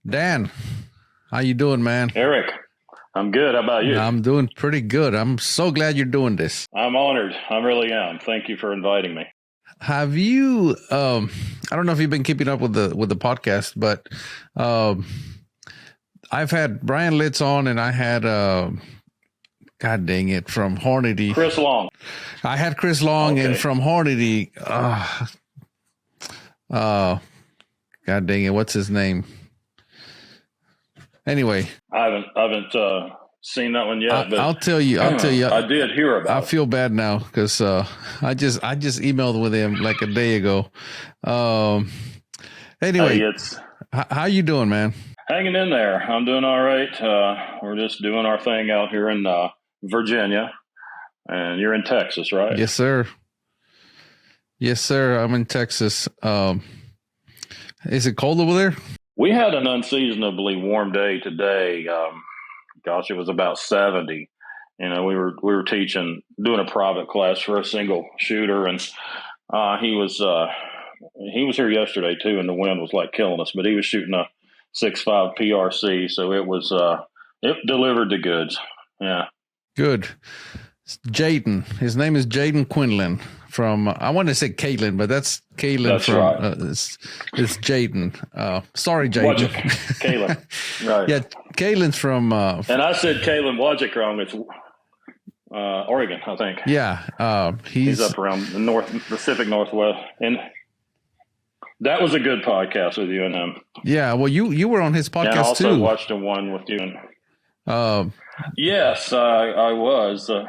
Dan, how you doing, man? Eric, I'm good. How about you? I'm doing pretty good. I'm so glad you're doing this. I'm honored. I really am. Thank you for inviting me. Have you? I don't know if you've been keeping up with the podcast, but I've had Brian Litz on, and I had God dang it, from Hornady, Chris Long. I had Chris Long, Okay. and from Hornady. God dang it, what's his name? Anyway, I haven't seen that one yet, but I'll tell you. I did hear about I it. feel bad now because I just emailed with him like a day ago. Anyway, how you doing, man? Hanging in there. I'm doing all right. We're just doing our thing out here in Virginia, and you're in Texas, right? Yes, sir. Yes, sir. I'm in Texas. Is it cold over there? We had an unseasonably warm day today. Gosh, it was about 70. You know, we were doing a private class for a single shooter, and he was here yesterday too, and the wind was like killing us. But he was shooting a 6.5 PRC, so it delivered the goods. Yeah, good. Jaden, his name is Jaden Quinlan from. I want to say Caitlin, but that's Caitlin. That's from. right. It's Jaden. Sorry, Jaden. Caitlin. Right. Yeah, Caitlin's from. And I said Caitlin Wojcik wrong. It's Oregon, I think. Yeah, he's up around the Pacific Northwest, and that was a good podcast with you and him. Yeah, well, you were on his podcast and I also too. Watched the one with you. Yes, I was. So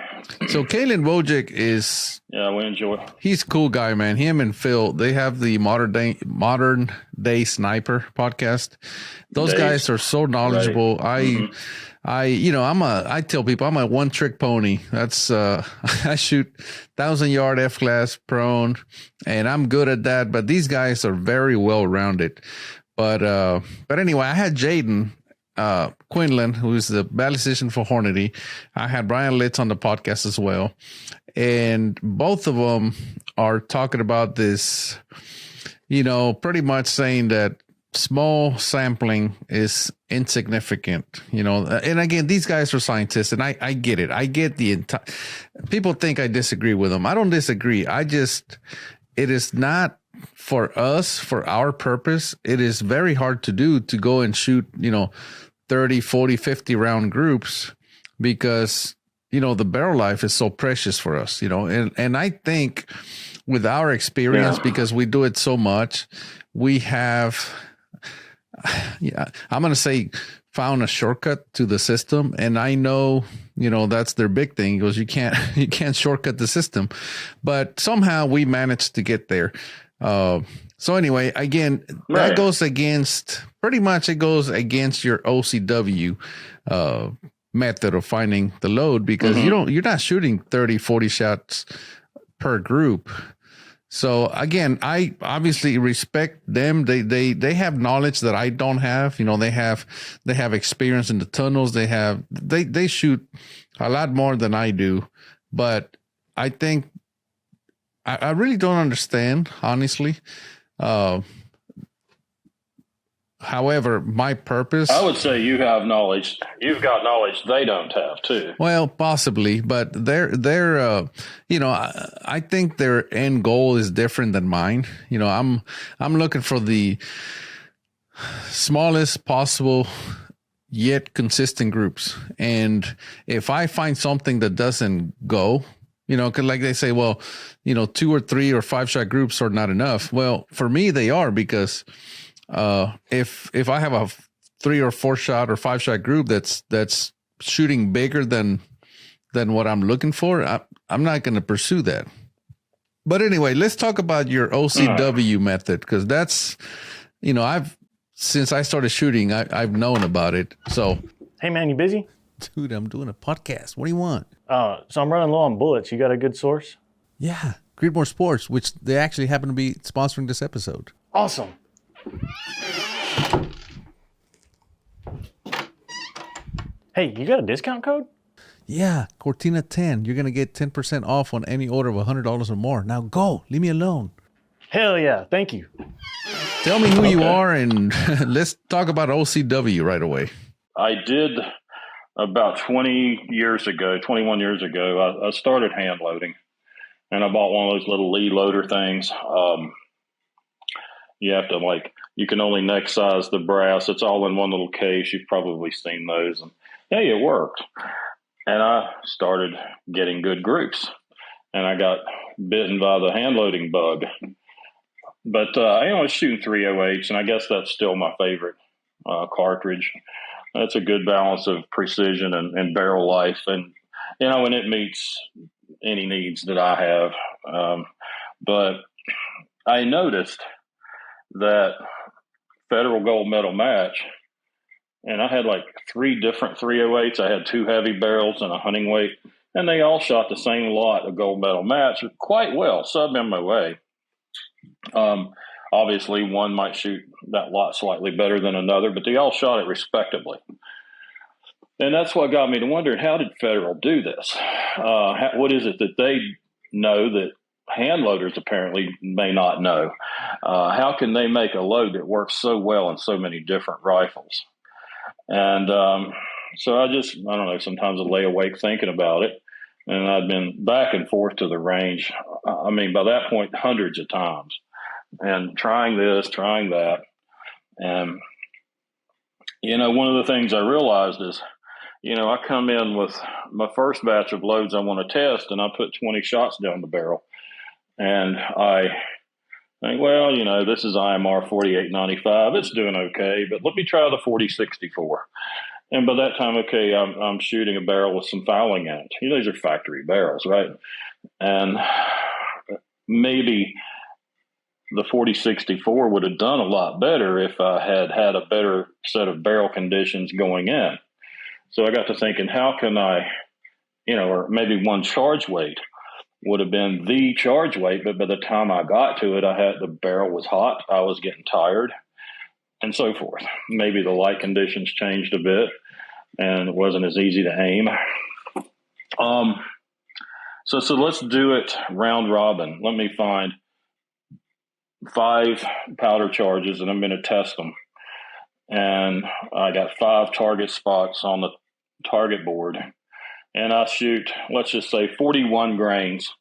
Kaylin Wojcik is. Yeah, we enjoy. He's a cool guy, man. Him and Phil, they have the modern day sniper podcast. Those guys are so knowledgeable. Right. I tell people I'm a one trick pony. That's I shoot 1,000-yard F-class prone, and I'm good at that. But these guys are very well rounded. But anyway, I had Jaden Quinlan, who's the ballistician for Hornady. I had Brian Litz on the podcast as well. And both of them are talking about this, pretty much saying that small sampling is insignificant, and again, these guys are scientists, and I get it. I get the entire, people think I disagree with them. I don't disagree. It is not for us, for our purpose. It is very hard to do, to go and shoot, 30, 40, 50 round groups, because, the barrel life is so precious for us, and I think with our experience, because we do it so much, we have, I'm going to say, found a shortcut to the system. And I know, that's their big thing, because you can't shortcut the system, but somehow we managed to get there. So anyway, again, that goes against, pretty much it goes against your OCW, method of finding the load, because you're not shooting 30, 40 shots per group. So again, I obviously respect them. They have knowledge that I don't have. They have experience in the tunnels. They shoot a lot more than I do. But I think I really don't understand, honestly. However, my purpose, I would say you have knowledge. You've got knowledge they don't have too. Well, possibly, but they're I think their end goal is different than mine. I'm looking for the smallest possible yet consistent groups. And if I find something that doesn't go, cause like they say, well, 2 or 3 or 5 shot groups are not enough. Well, for me, they are, because if I have a 3 or 4 shot or 5 shot group that's shooting bigger than what I'm looking for, I'm not going to pursue that. But anyway, let's talk about your OCW method, because that's, since I started shooting, I've known about it. So, hey man, you busy? Dude, I'm doing a podcast. What do you want? So I'm running low on bullets. You got a good source? Yeah, Creedmoor Sports, which they actually happen to be sponsoring this episode. Awesome. Hey, you got a discount code? Yeah, Cortina 10. You're going to get 10% off on any order of $100 or more. Now go. Leave me alone. Hell yeah. Thank you. Tell me who you Okay. are, and let's talk about OCW right away. I did about 21 years ago. I started hand loading, and I bought one of those little lead loader things. You have to you can only neck size the brass. It's all in one little case. You've probably seen those, and hey, it worked. And I started getting good groups, and I got bitten by the hand loading bug. But I was shooting 308s, and I guess that's still my favorite cartridge. That's a good balance of precision and barrel life, and and it meets any needs that I have. But I noticed that Federal Gold Medal match, and I had like 3 different 308s. I had 2 heavy barrels and a hunting weight, and they all shot the same lot of Gold Medal match quite well, sub MOA. Obviously, one might shoot that lot slightly better than another, but they all shot it respectably. And that's what got me to wondering, how did Federal do this? What is it that they know that hand loaders apparently may not know? How can they make a load that works so well in so many different rifles? And so I don't know, sometimes I lay awake thinking about it. And I'd been back and forth to the range. I mean, by that point, hundreds of times. And trying this, trying that. And, one of the things I realized is, I come in with my first batch of loads I want to test, and I put 20 shots down the barrel. And I think, well, this is IMR 4895. It's doing okay, but let me try the 4064. And by that time, okay, I'm shooting a barrel with some fouling in it. These are factory barrels, right? And maybe the 4064 would have done a lot better if I had had a better set of barrel conditions going in. So I got to thinking, how can I, or maybe one charge weight would have been the charge weight, but by the time I got to it, the barrel was hot, I was getting tired, and so forth. Maybe the light conditions changed a bit, and it wasn't as easy to aim. So let's do it round robin. Let me find 5 powder charges, and I'm going to test them. And I got 5 target spots on the target board, and I shoot, let's just say 41 grains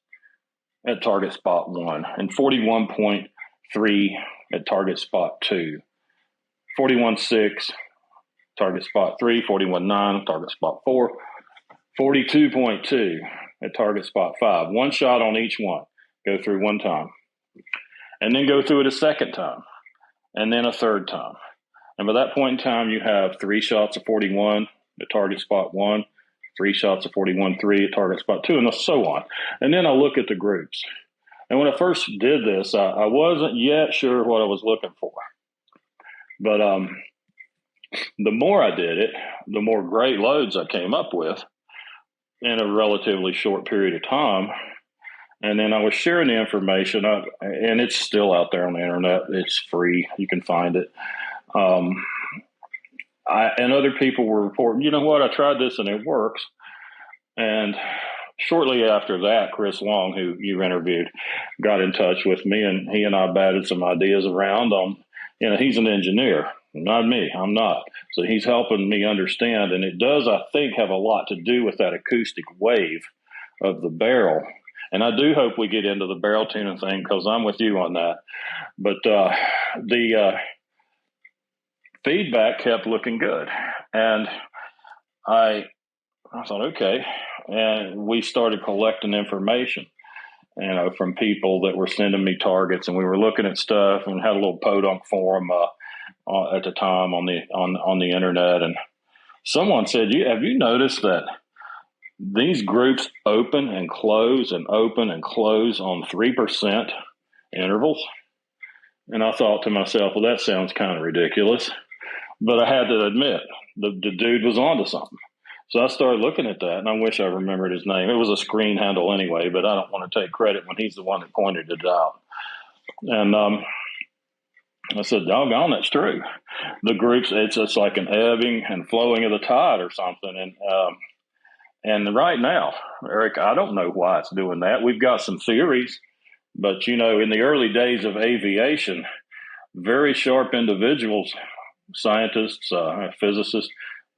at target spot 1 and 41.3 at target spot 2, 41.6 target spot 3, 41.9 target spot 4, 42.2 at target spot 5. One shot on each one. Go through one time, and then go through it a second time, and then a third time. And by that point in time, you have 3 shots of 41 at target spot 1, 3 shots of 41.3 at target spot 2, and so on. And then I look at the groups. And when I first did this, I wasn't yet sure what I was looking for. But the more I did it, the more great loads I came up with in a relatively short period of time. And then I was sharing the information, and it's still out there on the internet. It's free. You can find it. And other people were reporting, you know what, I tried this and it works. And shortly after that, Chris Long, who you interviewed, got in touch with me, and he and I batted some ideas around. He's an engineer, not me. I'm not. So he's helping me understand. And it does, I think, have a lot to do with that acoustic wave of the barrel. And I do hope we get into the barrel tuning thing, because I'm with you on that. But the feedback kept looking good. And I thought, okay. And we started collecting information, from people that were sending me targets, and we were looking at stuff, and had a little podunk forum at the time on the internet. And someone said, have you noticed that these groups open and close and open and close on 3% intervals? And I thought to myself, well, that sounds kind of ridiculous. But I had to admit, the dude was onto something. So I started looking at that, and I wish I remembered his name. It was a screen handle anyway, but I don't want to take credit when he's the one that pointed it out. And I said, doggone, that's true. The groups, it's like an ebbing and flowing of the tide or something. And right now, Eric, I don't know why it's doing that. We've got some theories, but in the early days of aviation, very sharp individuals, scientists, physicists,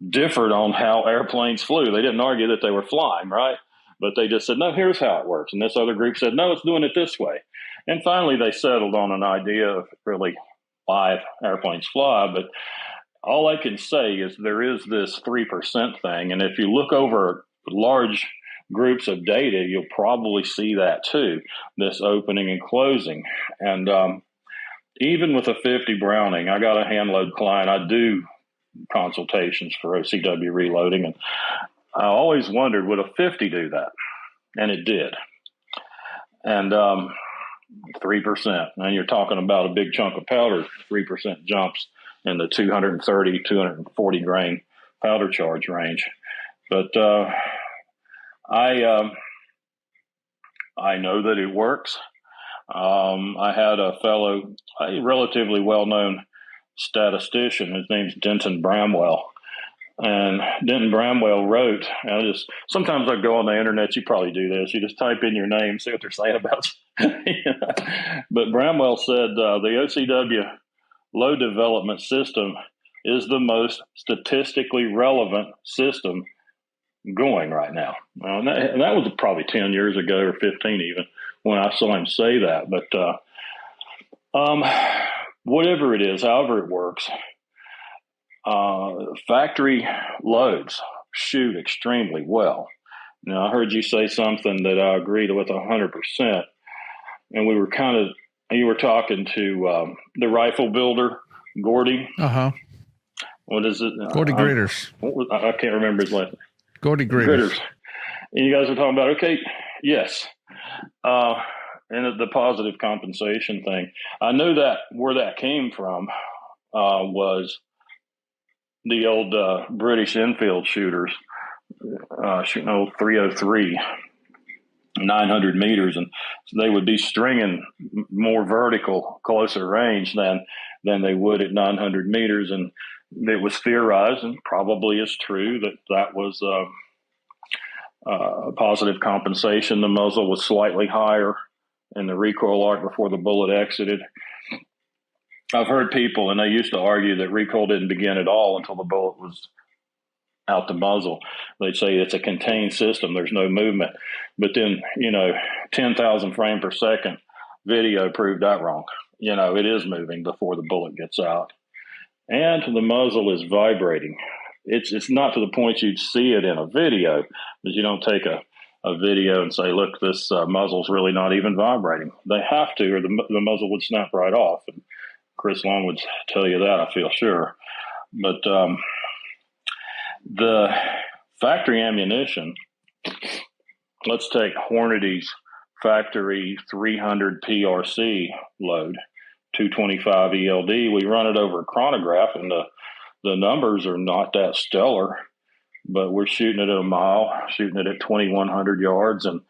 differed on how airplanes flew. They didn't argue that they were flying, right? But they just said, no, here's how it works. And this other group said, no, it's doing it this way. And finally, they settled on an idea of really why airplanes fly. But all I can say is there is this 3% thing. And if you look over large groups of data, you'll probably see that too, this opening and closing. And even with a 50 Browning, I got a hand load client. I do consultations for OCW reloading. And I always wondered, would a 50 do that? And it did. And 3%. And you're talking about a big chunk of powder, 3% jumps in the 230, 240 grain powder charge range. But I know that it works. I had a fellow, a relatively well-known statistician. His name's Denton Bramwell. And Denton Bramwell wrote, sometimes I go on the internet, you probably do this, you just type in your name, see what they're saying about you. But Bramwell said the OCW load development system is the most statistically relevant system going right now. And that was probably 10 years ago or 15 even when I saw him say that. But whatever it is, however it works, factory loads shoot extremely well. Now, I heard you say something that I agreed with 100%. And you were talking to the rifle builder, Gordy. Uh-huh. What is it? Gordy Gritters. I can't remember his last name. Gordy Gritters. And you guys are talking about, okay, yes. And the positive compensation thing. I know that where that came from was the old British Enfield shooters shooting old 303, 900 meters, and they would be stringing more vertical, closer range than they would at 900 meters. And it was theorized, and probably is true, that was positive compensation. The muzzle was slightly higher in the recoil arc before the bullet exited. I've heard people, and they used to argue that recoil didn't begin at all until the bullet was out the muzzle. They'd say it's a contained system. There's no movement. But then, 10,000 frame per second video proved that wrong. It is moving before the bullet gets out. And the muzzle is vibrating. It's not to the point you'd see it in a video, because you don't take a video and say, look, this muzzle's really not even vibrating. They have to, or the muzzle would snap right off. And Chris Long would tell you that, I feel sure. But the factory ammunition, let's take Hornady's factory 300 PRC load, 225 ELD. We run it over a chronograph, and the numbers are not that stellar, but we're shooting it at a mile, shooting it at 2,100 yards, and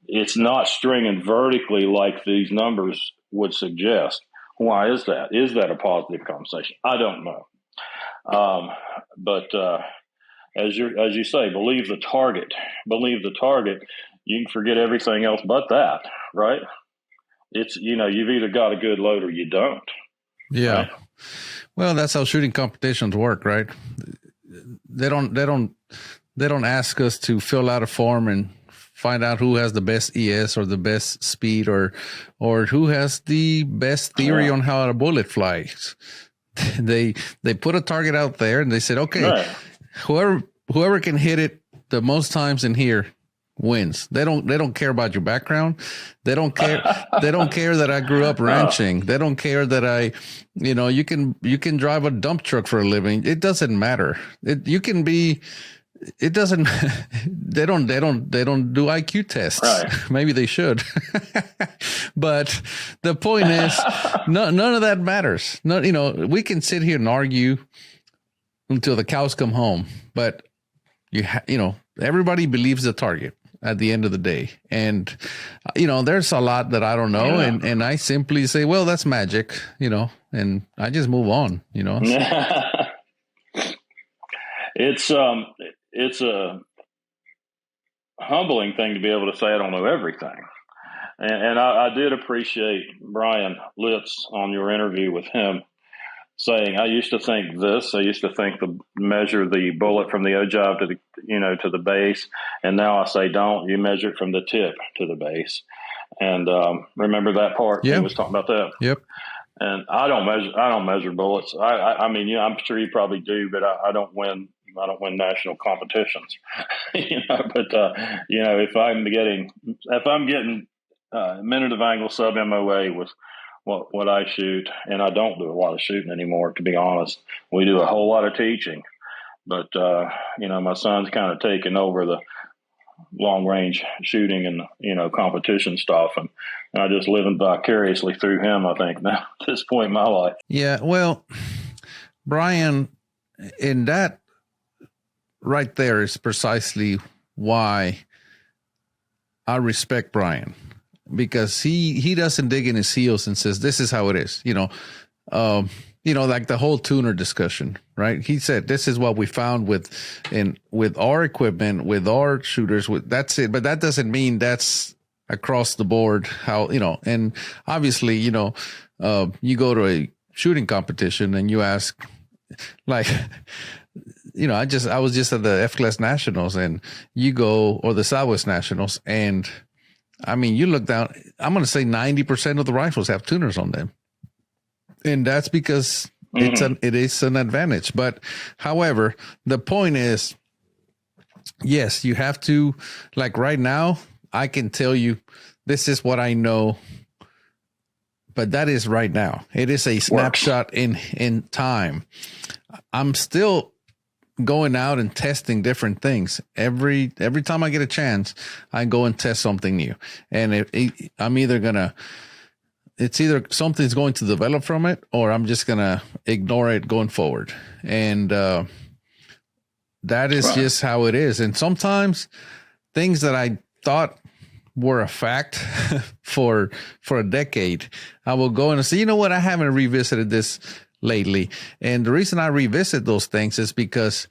it's not stringing vertically like these numbers would suggest. Why is that? Is that a positive compensation? I don't know. But as you say, believe the target. Believe the target. You can forget everything else but that, right? It's, you've either got a good load or you don't. Yeah. Right? Well, that's how shooting competitions work, right? They don't ask us to fill out a form and find out who has the best ES or the best speed or who has the best theory on how a bullet flies. They put a target out there and they said, okay, right, whoever can hit it the most times in here wins. They don't care about your background. They don't care. They don't care that I grew up ranching. They don't care that you can drive a dump truck for a living. It doesn't matter. It doesn't. They don't do IQ tests. Right. Maybe they should. But the point is, none of that matters. We can sit here and argue until the cows come home, but everybody believes the target at the end of the day. And there's a lot that I don't know, and I simply say, well, that's magic, and I just move on. It's a humbling thing to be able to say I don't know everything. And I did appreciate Brian Litz on your interview with him saying, I used to think this. I used to think to measure the bullet from the ogive to to the base, and now I say don't. You measure it from the tip to the base. And remember that part? Yeah. He was talking about that. Yep. And I don't measure bullets. I mean, I'm sure you probably do, but I don't win. I don't win national competitions, But if I'm getting minute of angle sub MOA with what I shoot, and I don't do a lot of shooting anymore, to be honest. We do a whole lot of teaching, but my son's kind of taken over the long range shooting and competition stuff, and I just living vicariously through him, I think, now at this point in my life. Yeah, well, Brian, in that right there is precisely why I respect Brian, because he doesn't dig in his heels and says this is how it is, like the whole tuner discussion, right? He said this is what we found with our equipment, with our shooters, that's it. But that doesn't mean that's across the board how, and obviously, you go to a shooting competition and you ask, like, I was just at the F-class nationals, and you go, or the Southwest nationals, and I mean, you look down, I'm going to say 90% of the rifles have tuners on them. And that's because it is an advantage. But however, the point is, yes, you have to, like right now, I can tell you, this is what I know, but that is right now. It is a snapshot in time. I'm still going out and testing different things. Every time I get a chance, I go and test something new. And it's either something's going to develop from it, or I'm just going to ignore it going forward. And that is just how it is. And sometimes things that I thought were a fact for a decade, I will go and say, you know what, I haven't revisited this lately. And the reason I revisit those things is because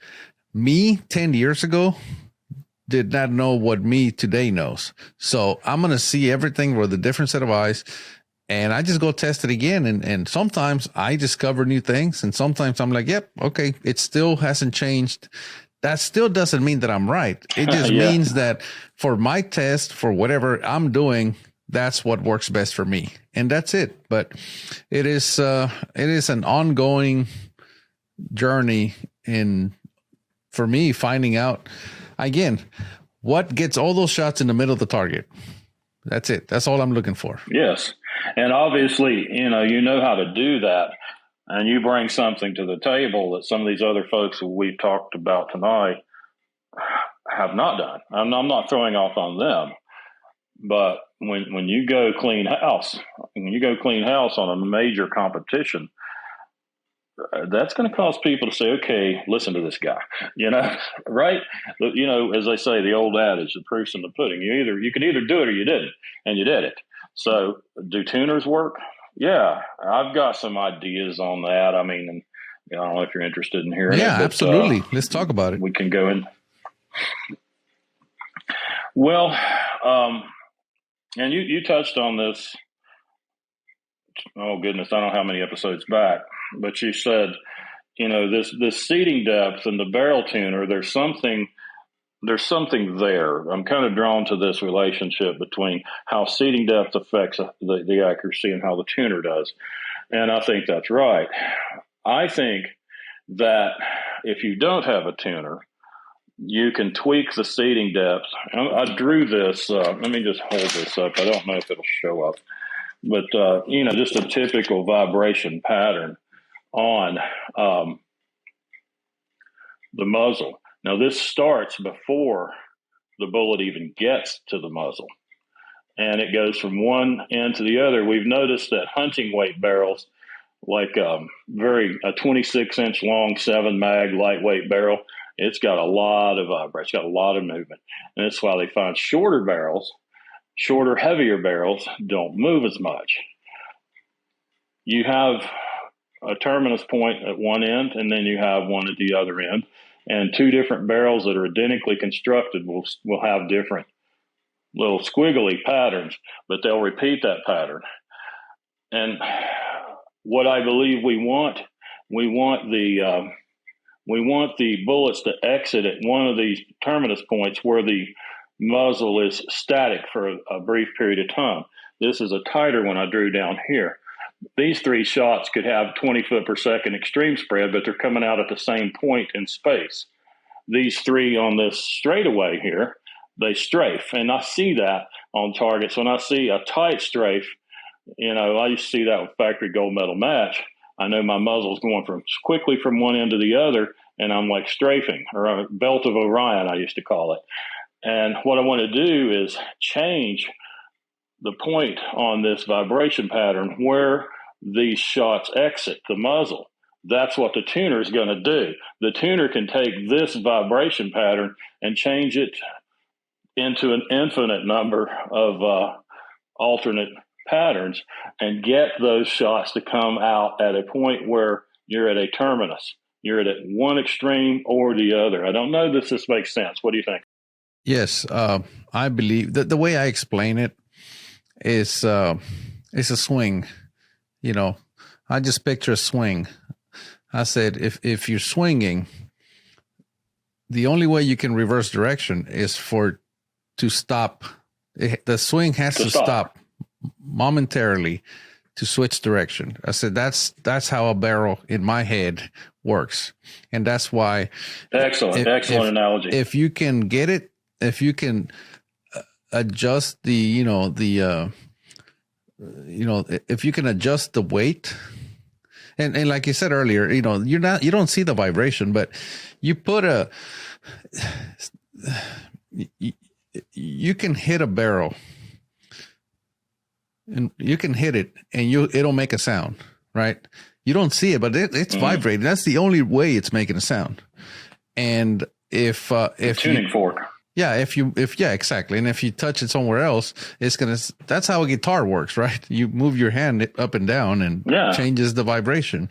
me 10 years ago did not know what me today knows. So I'm going to see everything with a different set of eyes, and I just go test it again. And sometimes I discover new things, and sometimes I'm like, yep, okay, it still hasn't changed. That still doesn't mean that I'm right. It just means that for my test, for whatever I'm doing, that's what works best for me. And that's it. But it is an ongoing journey for me, finding out again, what gets all those shots in the middle of the target. That's it. That's all I'm looking for. Yes. And obviously, you know how to do that. And you bring something to the table that some of these other folks who we've talked about tonight have not done. I'm not throwing off on them, but when you go clean house, on a major competition, that's going to cause people to say, okay, listen to this guy, right? As they say, the old adage, the proof's in the pudding. You can either do it or you didn't, and you did it. So do tuners work? Yeah, I've got some ideas on that. I mean, and I don't know if you're interested in hearing it. Yeah, absolutely. Let's talk about it. We can go in. Well, and you touched on this. Oh goodness, I don't know how many episodes back, but you said, this seating depth and the barrel tuner. There's something there. I'm kind of drawn to this relationship between how seating depth affects the accuracy and how the tuner does, and I think that's right. I think that if you don't have a tuner, you can tweak the seating depth. I drew this. Let me just hold this up. I don't know if it'll show up. But, just a typical vibration pattern on the muzzle. Now, this starts before the bullet even gets to the muzzle, and it goes from one end to the other. We've noticed that hunting weight barrels, like a 26-inch long 7-mag lightweight barrel, it's got a lot of vibration, it's got a lot of movement. And that's why they find shorter, heavier barrels don't move as much. You have a terminus point at one end, and then you have one at the other end. And two different barrels that are identically constructed will have different little squiggly patterns, but they'll repeat that pattern. And what I believe we want the bullets to exit at one of these terminus points where the muzzle is static for a brief period of time. This is a tighter one I drew down here. These 3 shots could have 20 foot per second extreme spread, but they're coming out at the same point in space. These 3 on this straightaway here, they strafe. And I see that on targets. When I see a tight strafe, I used to see that with factory gold medal match. I know my muzzle's going quickly from one end to the other, and I'm like strafing, or a belt of Orion, I used to call it. And what I want to do is change the point on this vibration pattern where these shots exit the muzzle. That's what the tuner is going to do. The tuner can take this vibration pattern and change it into an infinite number of alternate patterns and get those shots to come out at a point where you're at a terminus. You're at one extreme or the other. I don't know if this makes sense. What do you think? Yes, I believe that the way I explain it is a swing. I just picture a swing. I said, if you're swinging, the only way you can reverse direction is to stop. The swing has to stop momentarily to switch direction. I said, that's how a barrel in my head works. And that's why. Excellent analogy. If you can get it, if you can adjust if you can adjust the weight, and like you said earlier, you don't see the vibration, but you put you can hit a barrel and you can hit it and it'll make a sound, right? You don't see it, but it's vibrating. That's the only way it's making a sound. And if tuning fork. Yeah, exactly. And if you touch it somewhere else, that's how a guitar works, right? You move your hand up and down and changes the vibration.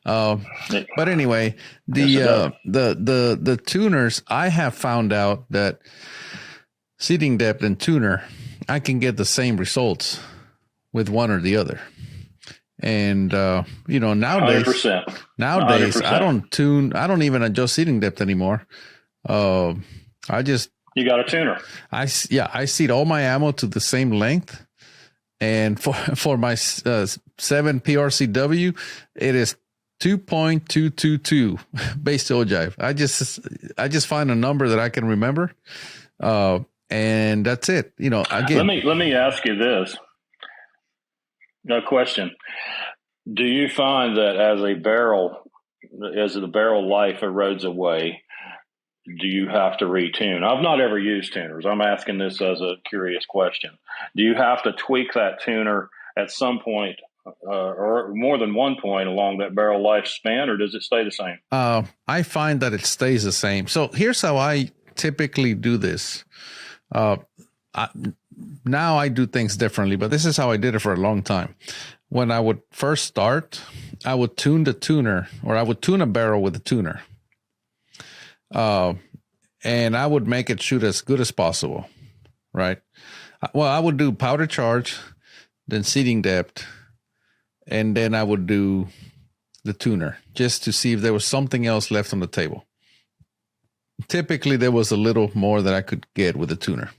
But anyway, the tuners, I have found out that seating depth and tuner, I can get the same results with one or the other. And nowadays 100%. I don't even adjust seating depth anymore. You got a tuner. I seat all my ammo to the same length, and for my 7 PRCW, it is 2.222 base to ogive. I just find a number that I can remember, and that's it. Again, let me ask you this. No question. Do you find that as the barrel life erodes away, do you have to retune? I've not ever used tuners. I'm asking this as a curious question. Do you have to tweak that tuner at some point or more than one point along that barrel lifespan, or does it stay the same? I find that it stays the same. So here's how I typically do this. Now I do things differently, but this is how I did it for a long time. When I would first start, I would tune the tuner, or I would tune a barrel with a tuner. And I would make it shoot as good as possible, right? Well, I would do powder charge, then seating depth, and then I would do the tuner just to see if there was something else left on the table. Typically, there was a little more that I could get with the tuner,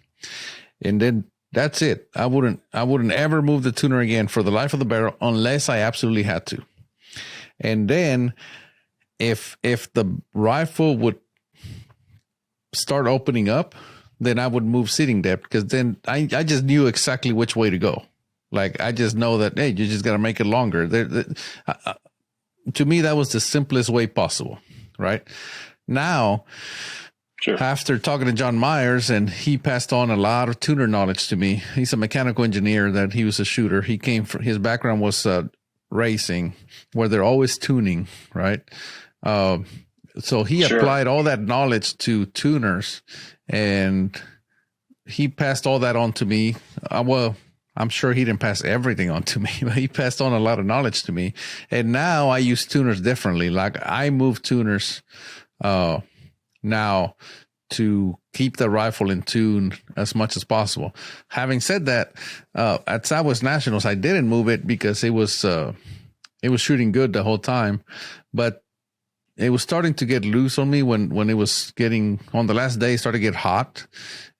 and then that's it. I wouldn't ever move the tuner again for the life of the barrel unless I absolutely had to. And then, if the rifle would start opening up, then I would move seating depth, because then I just knew exactly which way to go. Like, I just know that, hey, you just got to make it longer. To me, that was the simplest way possible, right? Now, sure. After talking to John Myers, and he passed on a lot of tuner knowledge to me. He's a mechanical engineer, that he was a shooter. His background was racing, where they're always tuning, right? So he applied all that knowledge to tuners, and he passed all that on to me. Well, I'm sure he didn't pass everything on to me, but he passed on a lot of knowledge to me. And now I use tuners differently. Like, I move tuners now to keep the rifle in tune as much as possible. Having said that, at Southwest Nationals, I didn't move it because it was shooting good the whole time, but it was starting to get loose on me when it was getting on the last day, it started to get hot.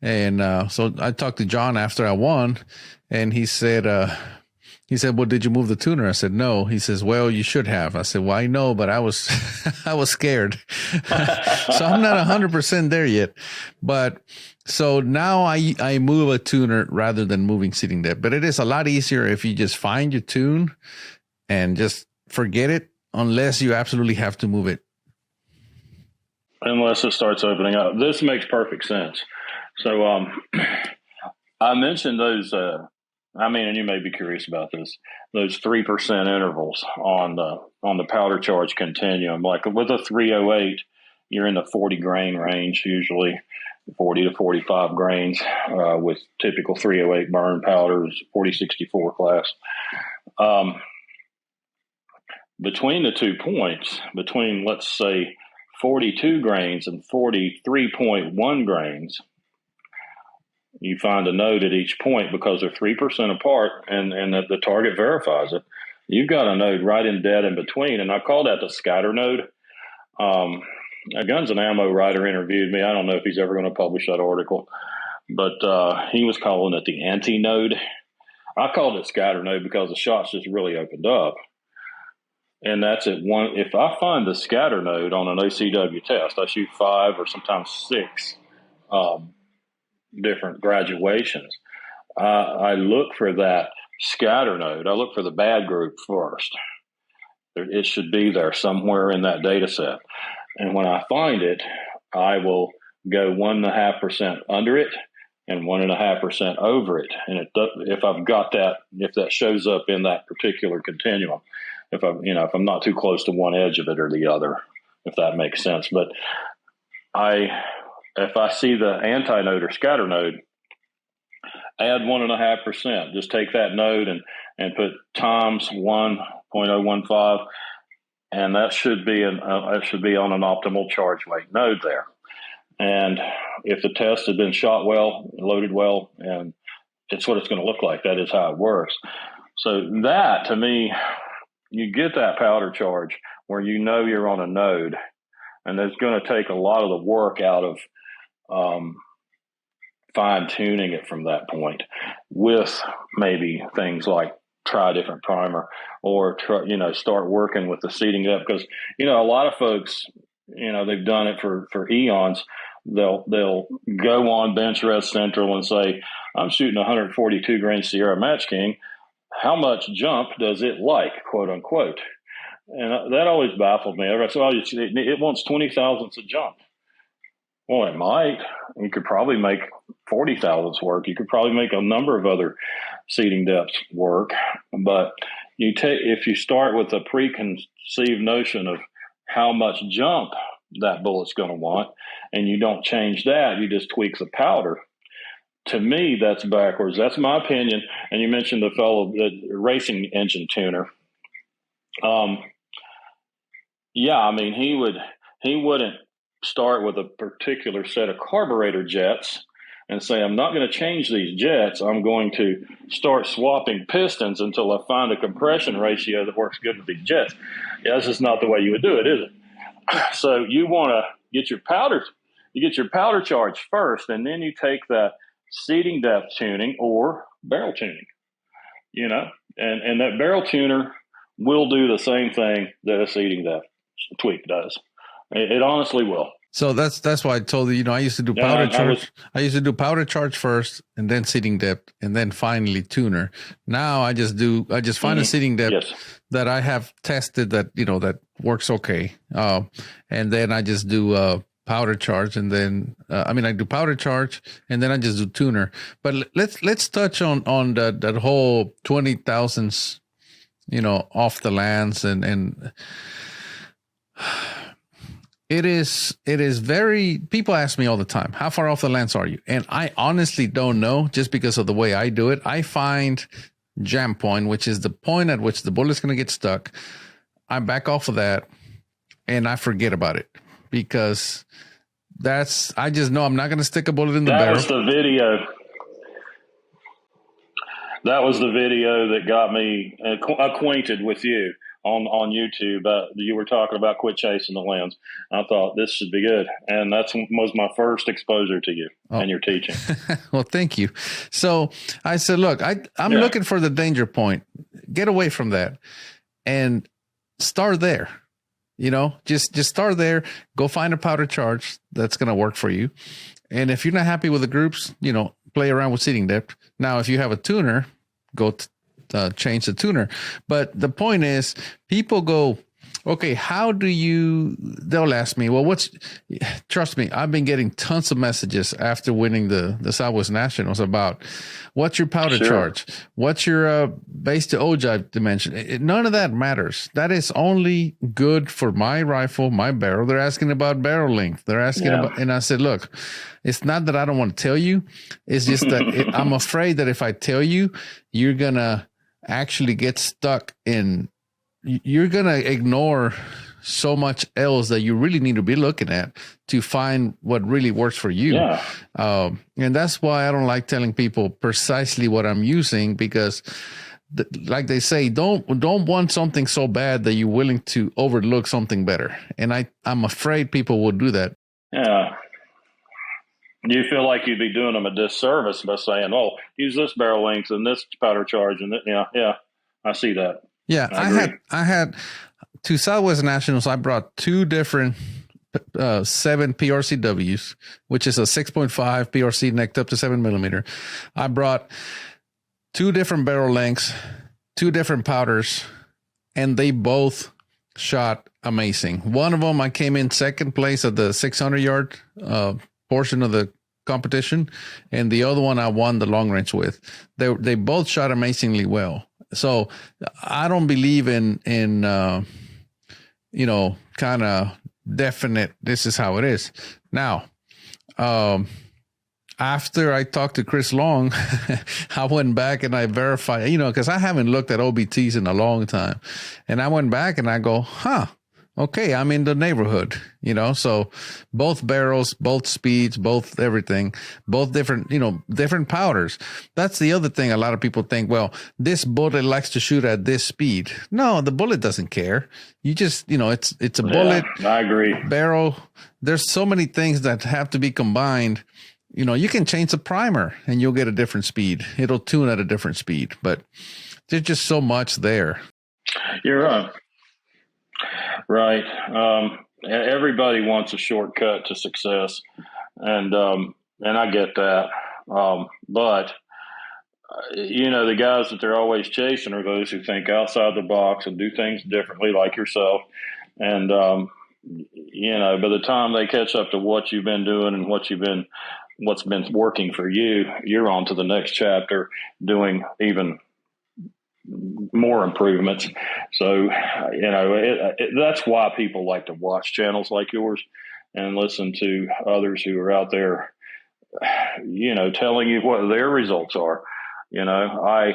And so I talked to John after I won, and he said, well, did you move the tuner? I said, no. He says, well, you should have. I said, well, I know, but I was I was scared. So I'm not 100% there yet. But so now I move a tuner rather than moving seating depth. But it is a lot easier if you just find your tune and just forget it, unless you absolutely have to move it. Unless it starts opening up. This makes perfect sense. So I mentioned those, and you may be curious about this, those 3% intervals on the powder charge continuum. Like with a 308, you're in the 40 grain range, usually 40 to 45 grains, with typical 308 burn powders, 4064 class. Between the 2 points, between, let's say, 42 grains and 43.1 grains, you find a node at each point because they're 3% apart, and the target verifies it. You've got a node right in dead in between, and I call that the scatter node. A Guns and Ammo writer interviewed me. I don't know if he's ever going to publish that article, but he was calling it the anti-node. I called it scatter node because the shots just really opened up. And that's at one. If I find the scatter node on an OCW test, I shoot 5 or sometimes 6 different graduations. I look for that scatter node. I look for the bad group first. It should be there somewhere in that data set. And when I find it, I will go 1.5% under it and 1.5% over it. And if I've got that, if that shows up in that particular continuum, if I'm not too close to one edge of it or the other, if that makes sense. But if I see the anti-node or scatter node, add 1.5%. Just take that node and put times 1.015, and that should be on an optimal charge weight node there. And if the test had been shot well, loaded well, and it's what it's going to look like, that is how it works. So that, to me, you get that powder charge where you know you're on a node, and it's going to take a lot of the work out of fine-tuning it from that point with maybe things like try a different primer or start working with the seating depth, because a lot of folks, they've done it for eons. They'll go on Bench Rest Central and say, I'm shooting 142 grain Sierra Match King. How much jump does it like, quote unquote? And that always baffled me. Everybody said, it wants 20 thousandths of jump. Well, it might. You could probably make 40 thousandths work. You could probably make a number of other seating depths work. But if you start with a preconceived notion of how much jump that bullet's going to want, and you don't change that, you just tweak the powder. To me, that's backwards. That's my opinion. And you mentioned the racing engine tuner. He wouldn't start with a particular set of carburetor jets and say, I'm not going to change these jets. I'm going to start swapping pistons until I find a compression ratio that works good with these jets. Yeah, that's just not the way you would do it, is it? So you want to get your powder charge first, and then you take that seating depth tuning or barrel tuning, and that barrel tuner will do the same thing that a seating depth tweak does. It honestly will. So that's why I told you, I used to do powder charge. I used to do powder charge first, and then seating depth, and then finally tuner. Now I just find a seating depth that I have tested that that works okay, and then I just do powder charge, and then I do powder charge, and then I just do tuner. But let's touch on that whole 20 thousandths, off the lands, and it is very. People ask me all the time, how far off the lands are you? And I honestly don't know, just because of the way I do it. I find jam point, which is the point at which the bullet's going to get stuck. I back off of that, and I forget about it, because I just know I'm not going to stick a bullet in the That barrel. was the video. That was the video that got me acquainted with you on YouTube. You were talking about quit chasing the lens. I thought this should be good, and that was my first exposure to you and your teaching. Well, thank you. So I said, look, I'm looking for the danger point. Get away from that and start there. Just start there. Go find a powder charge that's going to work for you. And if you're not happy with the groups, play around with seating depth. Now, if you have a tuner, go change the tuner. But the point is, people go, okay, they'll ask me, well, trust me, I've been getting tons of messages after winning the Southwest Nationals about what's your powder charge? What's your base to ogive dimension? None of that matters. That is only good for my rifle, my barrel. They're asking about barrel length. They're asking about, and I said, look, it's not that I don't want to tell you. It's just that I'm afraid that if I tell you, you're going to actually get stuck in, you're going to ignore so much else that you really need to be looking at to find what really works for you. Yeah. And that's why I don't like telling people precisely what I'm using, because like they say, don't want something so bad that you're willing to overlook something better. And I'm afraid people will do that. Yeah. You feel like you'd be doing them a disservice by saying, "Oh, use this barrel length and this powder charge," and yeah, I see that. Yeah, I had to Southwest Nationals. I brought two different 7 PRCWs, which is a 6.5 PRC necked up to 7mm. I brought two different barrel lengths, two different powders, and they both shot amazing. One of them, I came in second place at the 600-yard portion of the competition, and the other one I won the long range with. They both shot amazingly well. So I don't believe in kind of definite, this is how it is. Now, after I talked to Chris Long, I went back and I verified, because I haven't looked at OBTs in a long time. And I went back and I go, okay, I'm in the neighborhood, so both barrels, both speeds, both everything, both different, different powders. That's the other thing. A lot of people think, well, this bullet likes to shoot at this speed. No, the bullet doesn't care. You just, it's a bullet. I agree. Barrel. There's so many things that have to be combined. You can change the primer and you'll get a different speed. It'll tune at a different speed, but there's just so much there. You're right. Right. Everybody wants a shortcut to success, and I get that. But the guys that they're always chasing are those who think outside the box and do things differently, like yourself. And by the time they catch up to what you've been doing and what's been working for you, you're on to the next chapter, doing even more improvements. So, that's why people like to watch channels like yours and listen to others who are out there, telling you what their results are. I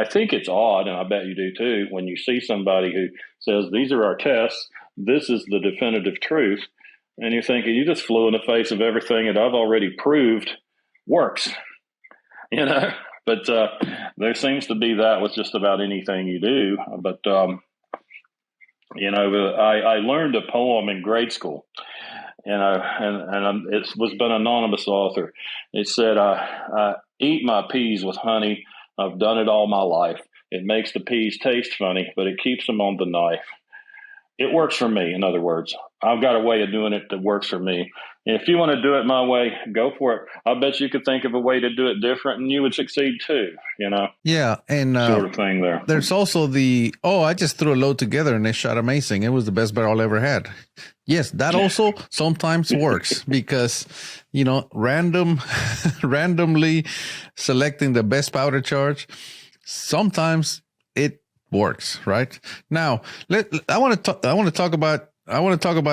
think it's odd, and I bet you do too, when you see somebody who says, these are our tests, this is the definitive truth. And you're thinking, you just flew in the face of everything that I've already proved works, But there seems to be that with just about anything you do. But, I learned a poem in grade school, and it was by an anonymous author. It said, I eat my peas with honey. I've done it all my life. It makes the peas taste funny, but it keeps them on the knife. It works for me. In other words, I've got a way of doing it that works for me. And if you want to do it my way, go for it. I bet you could think of a way to do it different and you would succeed too, Yeah. And sort of thing there. There's also I just threw a load together and it shot amazing. It was the best barrel I ever had. Yes, that also sometimes works because, randomly selecting the best powder charge, sometimes it works, right? Now, I want to talk about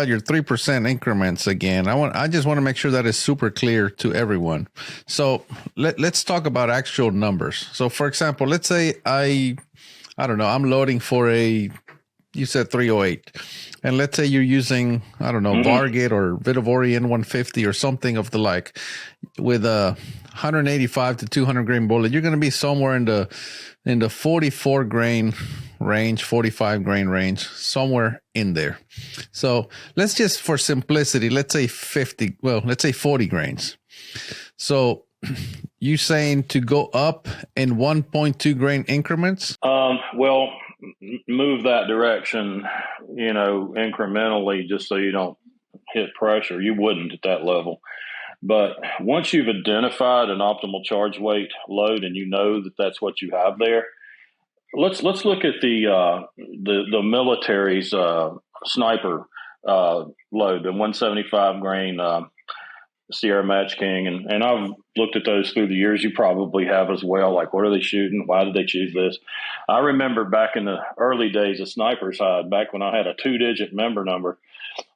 your 3% increments again. I just want to make sure that is super clear to everyone. So let's talk about actual numbers. So for example, let's say I don't know, I'm loading for a you said 308. And let's say you're using, I don't know, Vargate or Vitovori N150 or something of the like with a 185 to 200 grain bullet, you're going to be somewhere in the 44 grain range, 45 grain range, somewhere in there. So let's just, for simplicity, let's say 40 grains. So you saying to go up in 1.2 grain increments? Well, move that direction, incrementally, just so you don't hit pressure. You wouldn't at that level. But once you've identified an optimal charge weight load and you know that that's what you have there, let's look at the military's sniper load, the 175 grain Sierra Match King, and I've looked at those through the years. You probably have as well. Like, what are they shooting? Why did they choose this? I remember back in the early days of Sniper's Hide, back when I had a 2-digit member number,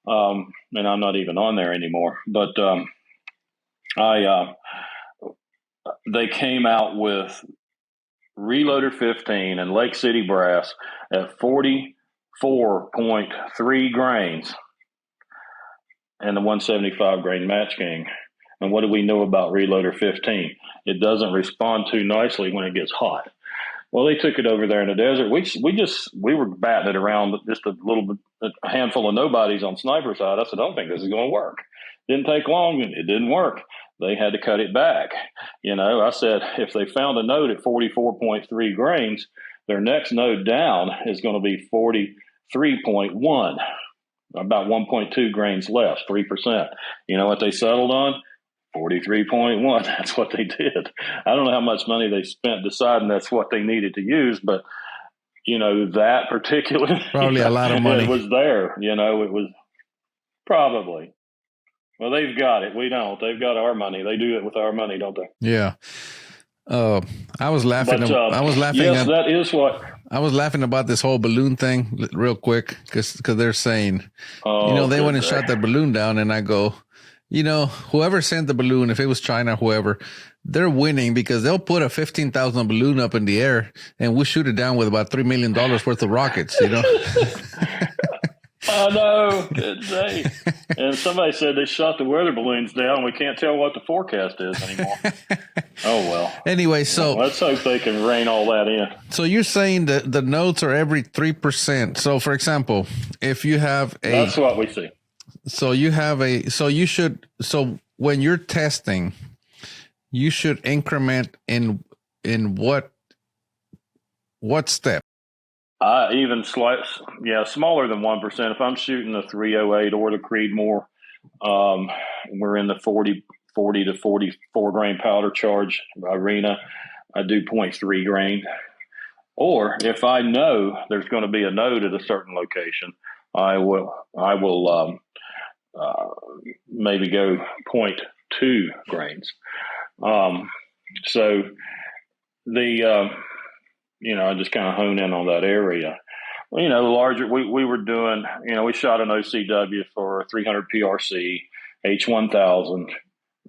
and I'm not even on there anymore. But they came out with Reloader 15 and Lake City Brass at 44.3 grains and the 175 grain Match King. And what do we know about Reloader 15? It doesn't respond too nicely when it gets hot. Well, they took it over there in the desert. We were batting it around just a handful of nobodies on Sniper's Side. I said, I don't think this is going to work. Didn't take long, and it didn't work. They had to cut it back. I said, if they found a node at 44.3 grains, their next node down is going to be 43.1. About 1.2 grains less, 3%. You know what they settled on? 43.1. That's what they did. I don't know how much money they spent deciding that's what they needed to use, but, that particular... Probably a lot of money. It was there. It was probably. Well, they've got it. We don't. They've got our money. They do it with our money, don't they? Yeah. I was laughing. Yes, that is what... I was laughing about this whole balloon thing real quick because they're saying, they went and shot that balloon down, and I go, whoever sent the balloon, if it was China, whoever, they're winning because they'll put a 15,000 balloon up in the air and we'll shoot it down with about $3 million worth of rockets, I know. Good day. And somebody said they shot the weather balloons down. We can't tell what the forecast is anymore. Oh, well. Anyway, so let's hope they can rein all that in. So you're saying that the nodes are every 3%. So, for example, if you have that's what we see. So when you're testing, you should increment in what step? Smaller than 1%. If I'm shooting a 308 or the Creedmoor, we're in the 40 to 44 grain powder charge arena. I do 0.3 grain. Or if I know there's going to be a node at a certain location, I will maybe go 0.2 grains. So the I just kind of hone in on that area. Well, larger, we were doing, we shot an OCW for 300 PRC, H1000,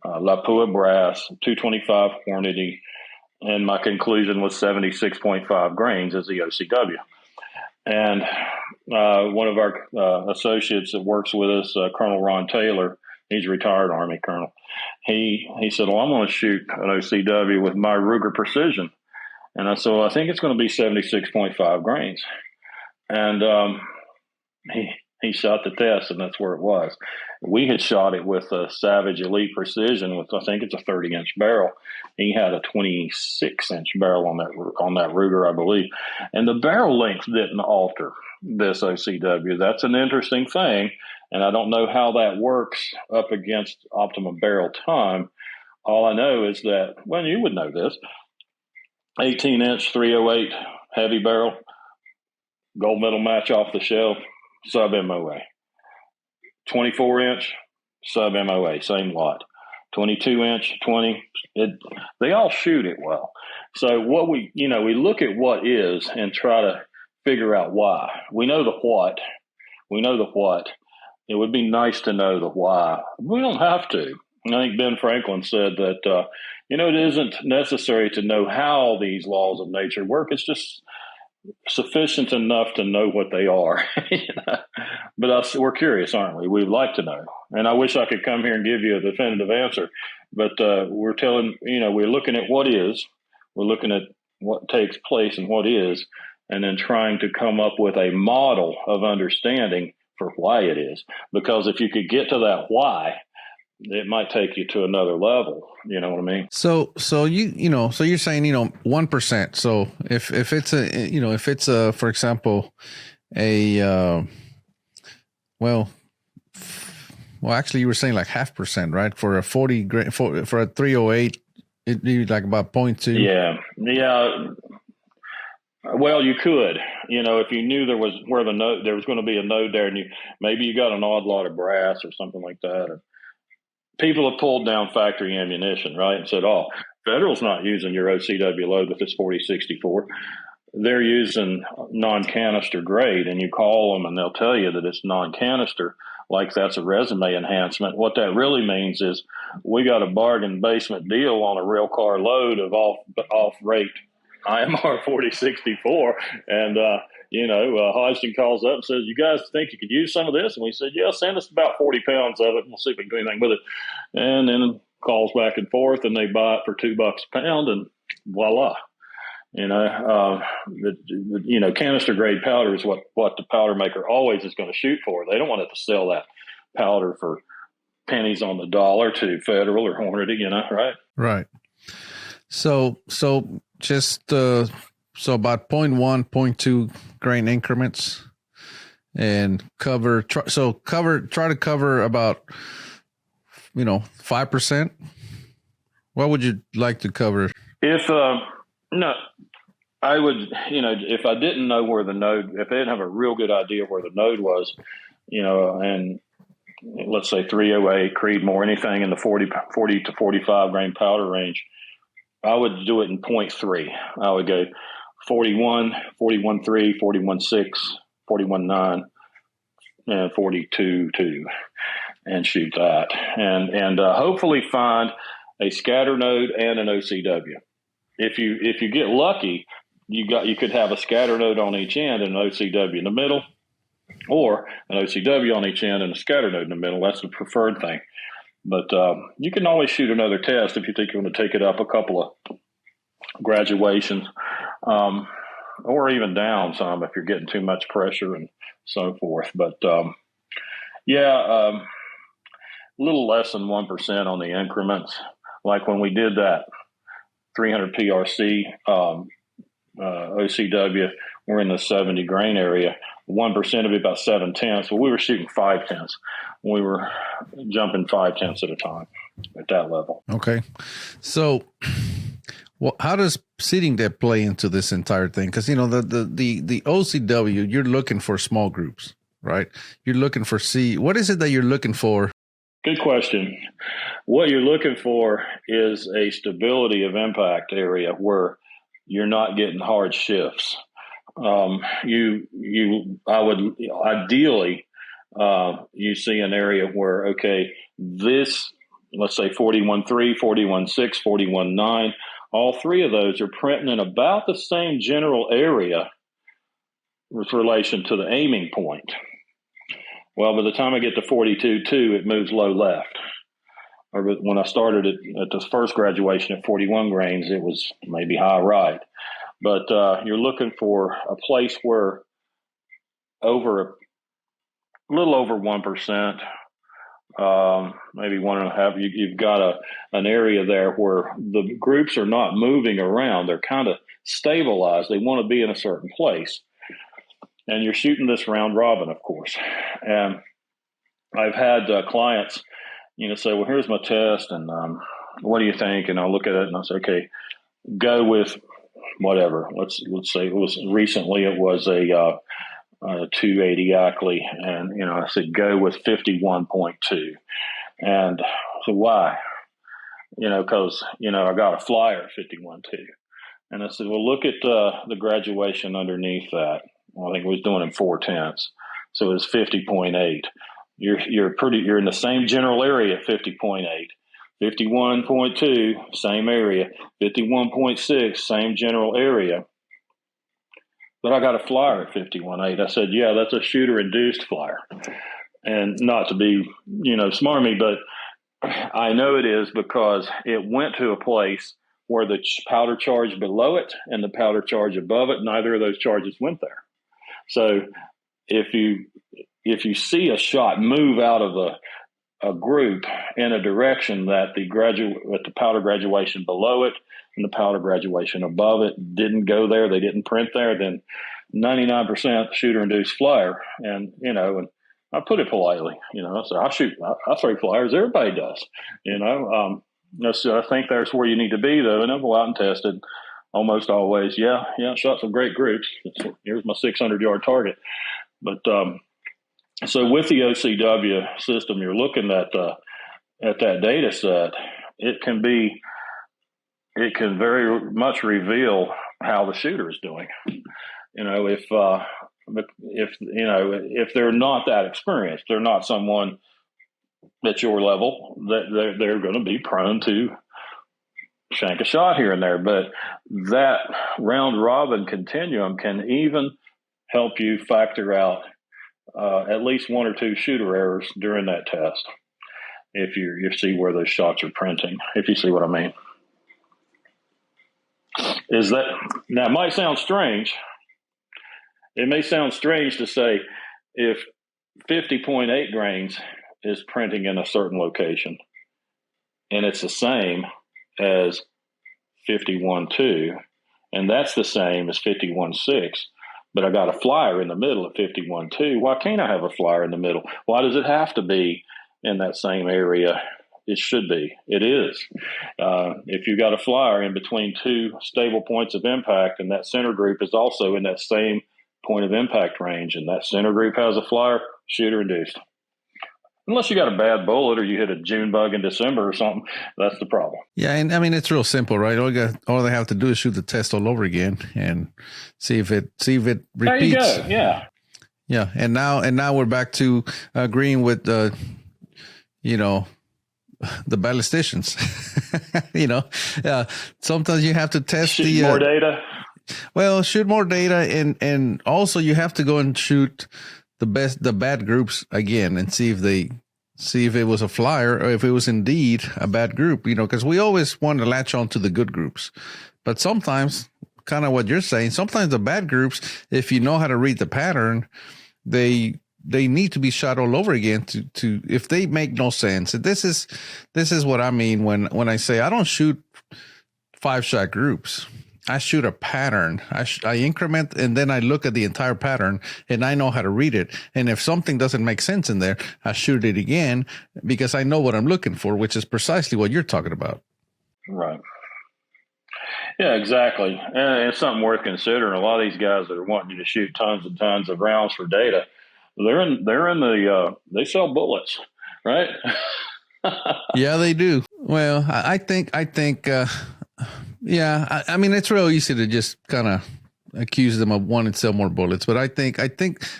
Lapua Brass, 225 Hornady, and my conclusion was 76.5 grains as the OCW. And one of our associates that works with us, Colonel Ron Taylor, he's a retired Army colonel. He said, well, I'm going to shoot an OCW with my Ruger Precision. And I said, well, I think it's going to be 76.5 grains. And he shot the test, and that's where it was. We had shot it with a Savage Elite Precision with, I think it's a 30-inch barrel. He had a 26-inch barrel on that Ruger, I believe. And the barrel length didn't alter this OCW. That's an interesting thing, and I don't know how that works up against optimum barrel time. All I know is that, well, you would know this, 18-inch 308 heavy barrel, gold medal match off the shelf, sub MOA. 24-inch, sub MOA, same lot. 22-inch, 20, they all shoot it well. So what we look at what is and try to figure out why. We know the what. It would be nice to know the why. We don't have to. I think Ben Franklin said that, it isn't necessary to know how these laws of nature work. It's just sufficient enough to know what they are. But we're curious, aren't we? We'd like to know. And I wish I could come here and give you a definitive answer. But we're we're looking at what is, we're looking at what takes place and what is, and then trying to come up with a model of understanding for why it is. Because if you could get to that why, it might take you to another level. You know what I mean? So so you're saying 1%. So if it's for example well actually you were saying like 0.5%, right? For a 40 grain for a 308, it'd be like about 0.2. Yeah. Well, you could, if you knew there was there was going to be a node there, and maybe you got an odd lot of brass or something like that. And people have pulled down factory ammunition, right, and said, "Oh, Federal's not using your OCW load if it's 4064. They're using non-canister grade," and you call them, and they'll tell you that it's non-canister, like that's a resume enhancement. What that really means is we got a bargain basement deal on a rail car load of off-rate IMR 4064, and Hodgson calls up and says, "You guys think you could use some of this?" And we said, "Yeah, send us about 40 pounds of it, and we'll see if we can do anything with it." And then calls back and forth, and they buy it for $2 a pound, and voila. Canister grade powder is what the powder maker always is going to shoot for. They don't want it to sell that powder for pennies on the dollar to Federal or Hornady, right? Right. So just so about 0.1, 0.2 grain increments, and try to cover about 5%. What would you like to cover? If no, I would, if I didn't know where the node, if I didn't have a real good idea where the node was, and let's say 308, Creedmoor, anything in the 40 to 45 grain powder range, I would do it in 0.3. I would go 41, 41.3, 41.6, 41.9, and 42.2, and shoot that, and hopefully find a scatter node and an OCW. If you get lucky, you could have a scatter node on each end and an OCW in the middle, or an OCW on each end and a scatter node in the middle. That's the preferred thing. But you can always shoot another test if you think you want to take it up a couple of graduations, or even down some if you're getting too much pressure and so forth. But a little less than 1% on the increments. Like when we did that 300 PRC OCW, we're in the 70 grain area. 1% of it, about 0.7. Well, we were shooting 0.5. We were jumping 0.5 at a time at that level. Okay. So, how does seating depth play into this entire thing? Because, the OCW, you're looking for small groups, right? You're looking for what is it that you're looking for? Good question. What you're looking for is a stability of impact area where you're not getting hard shifts. I would ideally, you see an area where, okay, this, let's say 41.3, 41.6, 41.9, all three of those are printing in about the same general area with relation to the aiming point. Well, by the time I get to 42.2, it moves low left. Or when I started at the first graduation at 41 grains, it was maybe high right. But you're looking for a place where a little over 1%, maybe 1.5%, you've got an area there where the groups are not moving around. They're kind of stabilized. They want to be in a certain place. And you're shooting this round robin, of course. And I've had clients, say, well, here's my test, and what do you think? And I'll look at it and I'll say, okay, go with whatever. Let's say it was a 280 Ackley, and I said go with 51.2. And so why? Because I got a flyer at 51.2. And I said, well, look at the graduation underneath that. Well, I think it was doing in 4/10. So it was 50.8. You're in the same general area at 50.8. 51.2, same area. 51.6, same general area. but I got a flyer at 51.8. I said, yeah, that's a shooter-induced flyer. And not to be, smarmy, but I know it is because it went to a place where the powder charge below it and the powder charge above it, neither of those charges went there. So if you see a shot move out of a group in a direction that the powder graduation below it and the powder graduation above it didn't go there, they didn't print there, then 99% shooter-induced flyer. And I put it politely, so I throw flyers. Everybody does, So I think that's where you need to be, though. And I'll go out and test it almost always. Yeah, shot some great groups. Here's my 600-yard target. But so with the OCW system, you're looking at that data set. It can very much reveal how the shooter is doing. If they're not that experienced, they're not someone at your level, that they're going to be prone to shank a shot here and there. But that round robin continuum can even help you factor out at least one or two shooter errors during that test if you see where those shots are printing, if you see what I mean. Now it might sound strange. It may sound strange to say if 50.8 grains is printing in a certain location and it's the same as 51.2, and that's the same as 51.6, but I got a flyer in the middle of 51.2. Why can't I have a flyer in the middle? Why does it have to be in that same area? It should be. It is. If you got a flyer in between two stable points of impact and that center group is also in that same point of impact range and that center group has a flyer, shooter induced. Unless you got a bad bullet or you hit a June bug in December or something, that's the problem. Yeah, and I mean it's real simple, right? All they have to do is shoot the test all over again and see if it repeats. There you go. Yeah. Yeah, and now we're back to agreeing with the ballisticians. Sometimes you have to test shoot more data. Well, shoot more data, and also you have to go and shoot the bad groups again and see if it was a flyer or if it was indeed a bad group. Because we always want to latch on to the good groups, but sometimes, kind of what you're saying, sometimes the bad groups, if you know how to read the pattern, they need to be shot all over again to if they make no sense. This is what I mean when I say I don't shoot 5-shot groups. I shoot a pattern. I increment and then I look at the entire pattern and I know how to read it. And if something doesn't make sense in there, I shoot it again because I know what I'm looking for, which is precisely what you're talking about. Right. Yeah, exactly. And it's something worth considering. A lot of these guys that are wanting you to shoot tons and tons of rounds for data, they sell bullets, right? Yeah, they do. Well, I think, yeah, I mean, it's real easy to just kind of accuse them of wanting to sell more bullets, but I think that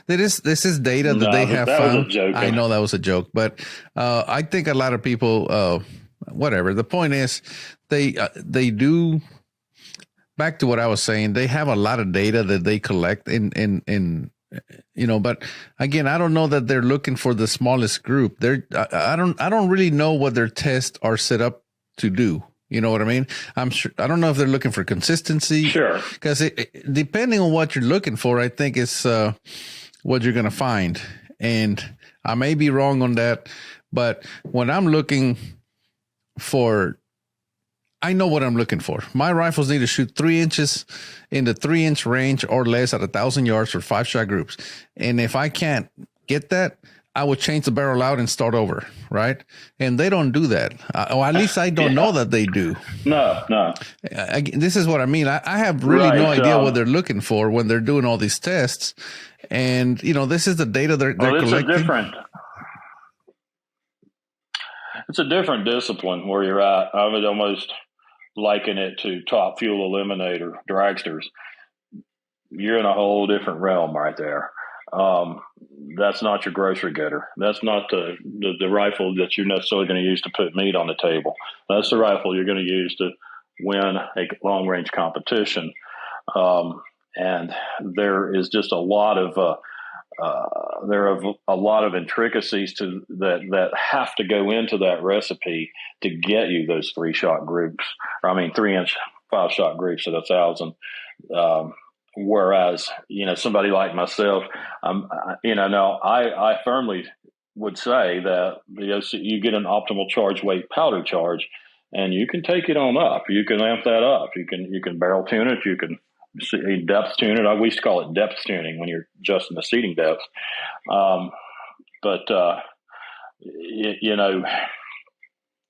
this is data that they have found. I know that was a joke, but I think a lot of people, whatever. The point is, they do. Back to what I was saying, they have a lot of data that they collect but again, I don't know that they're looking for the smallest group. I don't really know what their tests are set up to do. You know what I mean? I'm sure. I don't know if they're looking for consistency. Sure. Because depending on what you're looking for, I think it's what you're going to find. And I may be wrong on that, but when I'm looking for, I know what I'm looking for. My rifles need to shoot 3 inches in the 3-inch range or less at 1,000 yards for 5-shot groups. And if I can't get that, I would change the barrel out and start over, right? And they don't do that. Or at least I don't know that they do. No. This is what I mean. I have really no idea what they're looking for when they're doing all these tests. And, this is the data they're collecting. It's a different discipline where you're at. I would almost liken it to top fuel eliminator dragsters. You're in a whole different realm right there. That's not your grocery getter. That's not the rifle that you're necessarily going to use to put meat on the table. That's the rifle you're going to use to win a long range competition. and there is just a lot of there are a lot of intricacies to that have to go into that recipe to get you those 3-shot groups. Or, I mean, 3-inch 5-shot groups at 1,000. Whereas, somebody like myself, now I firmly would say that you get an optimal charge weight powder charge, and you can take it on up. You can amp that up. You can barrel tune it. You can depth tune it. We used to call it depth tuning when you're adjusting the seating depth.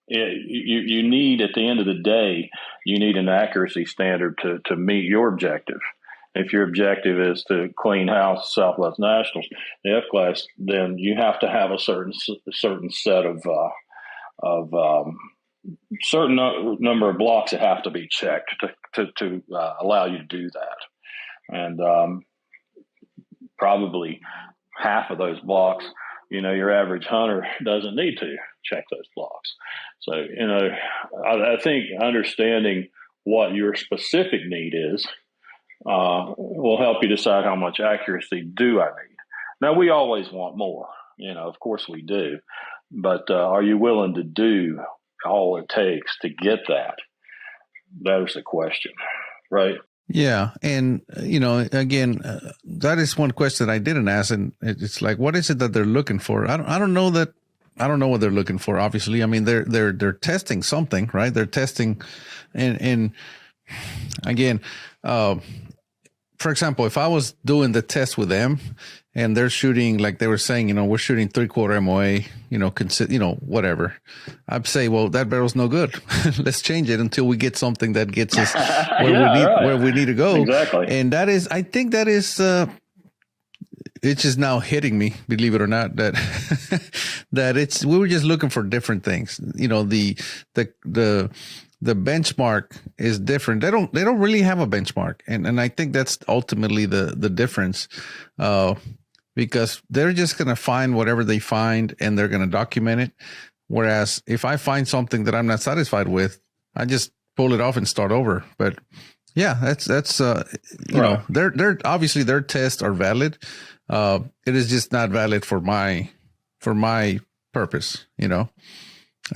You need, at the end of the day, you need an accuracy standard to meet your objective. If your objective is to clean house Southwest Nationals, the F class, then you have to have a certain set of certain number of blocks that have to be checked to allow you to do that. And probably half of those blocks, your average hunter doesn't need to check those blocks. So, I think understanding what your specific need is will help you decide how much accuracy do I need. Now, we always want more, of course we do, but are you willing to do all it takes to get that? That is the question, right? Yeah. And, again, that is one question that I didn't ask. And it's like, what is it that they're looking for? I don't know what they're looking for. Obviously, I mean, they're testing something, right? They're testing. And again, for example, if I was doing the test with them and they're shooting, like they were saying, we're shooting 3/4 MOA, whatever, I'd say, well, that barrel's no good. Let's change it until we get something that gets us where we need to go. Exactly. And that is, I think that is, it's just now hitting me, believe it or not, that we were just looking for different things. The benchmark is different. They don't really have a benchmark. And I think that's ultimately the difference, because they're just going to find whatever they find and they're going to document it. Whereas if I find something that I'm not satisfied with, I just pull it off and start over. But yeah, that's they're obviously their tests are valid. It is just not valid for my purpose,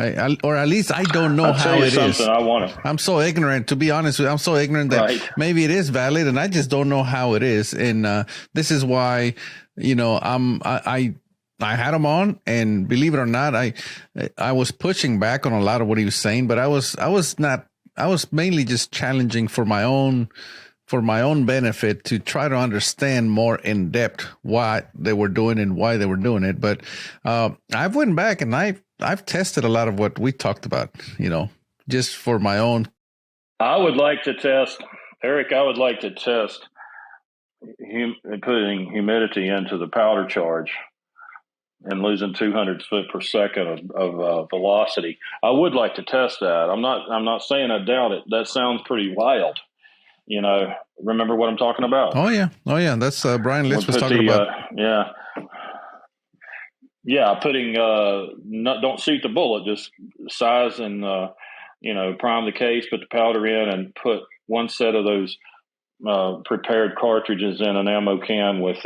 or at least I don't know how it is. I'm so ignorant, to be honest with you. I'm so ignorant that maybe it is valid and I just don't know how it is. And this is why, I had him on, and believe it or not, I was pushing back on a lot of what he was saying, but I was mainly just challenging for my own benefit to try to understand more in depth what they were doing and why they were doing it. But I've went back and I've tested a lot of what we talked about, just for my own. I would like to test, Eric, putting humidity into the powder charge and losing 200 foot per second of velocity. I would like to test that. I'm not saying I doubt it. That sounds pretty wild. Remember what I'm talking about? Oh yeah. That's Brian Litz was talking about. Putting don't seat the bullet, just size and prime the case, put the powder in, and put one set of those prepared cartridges in an ammo can with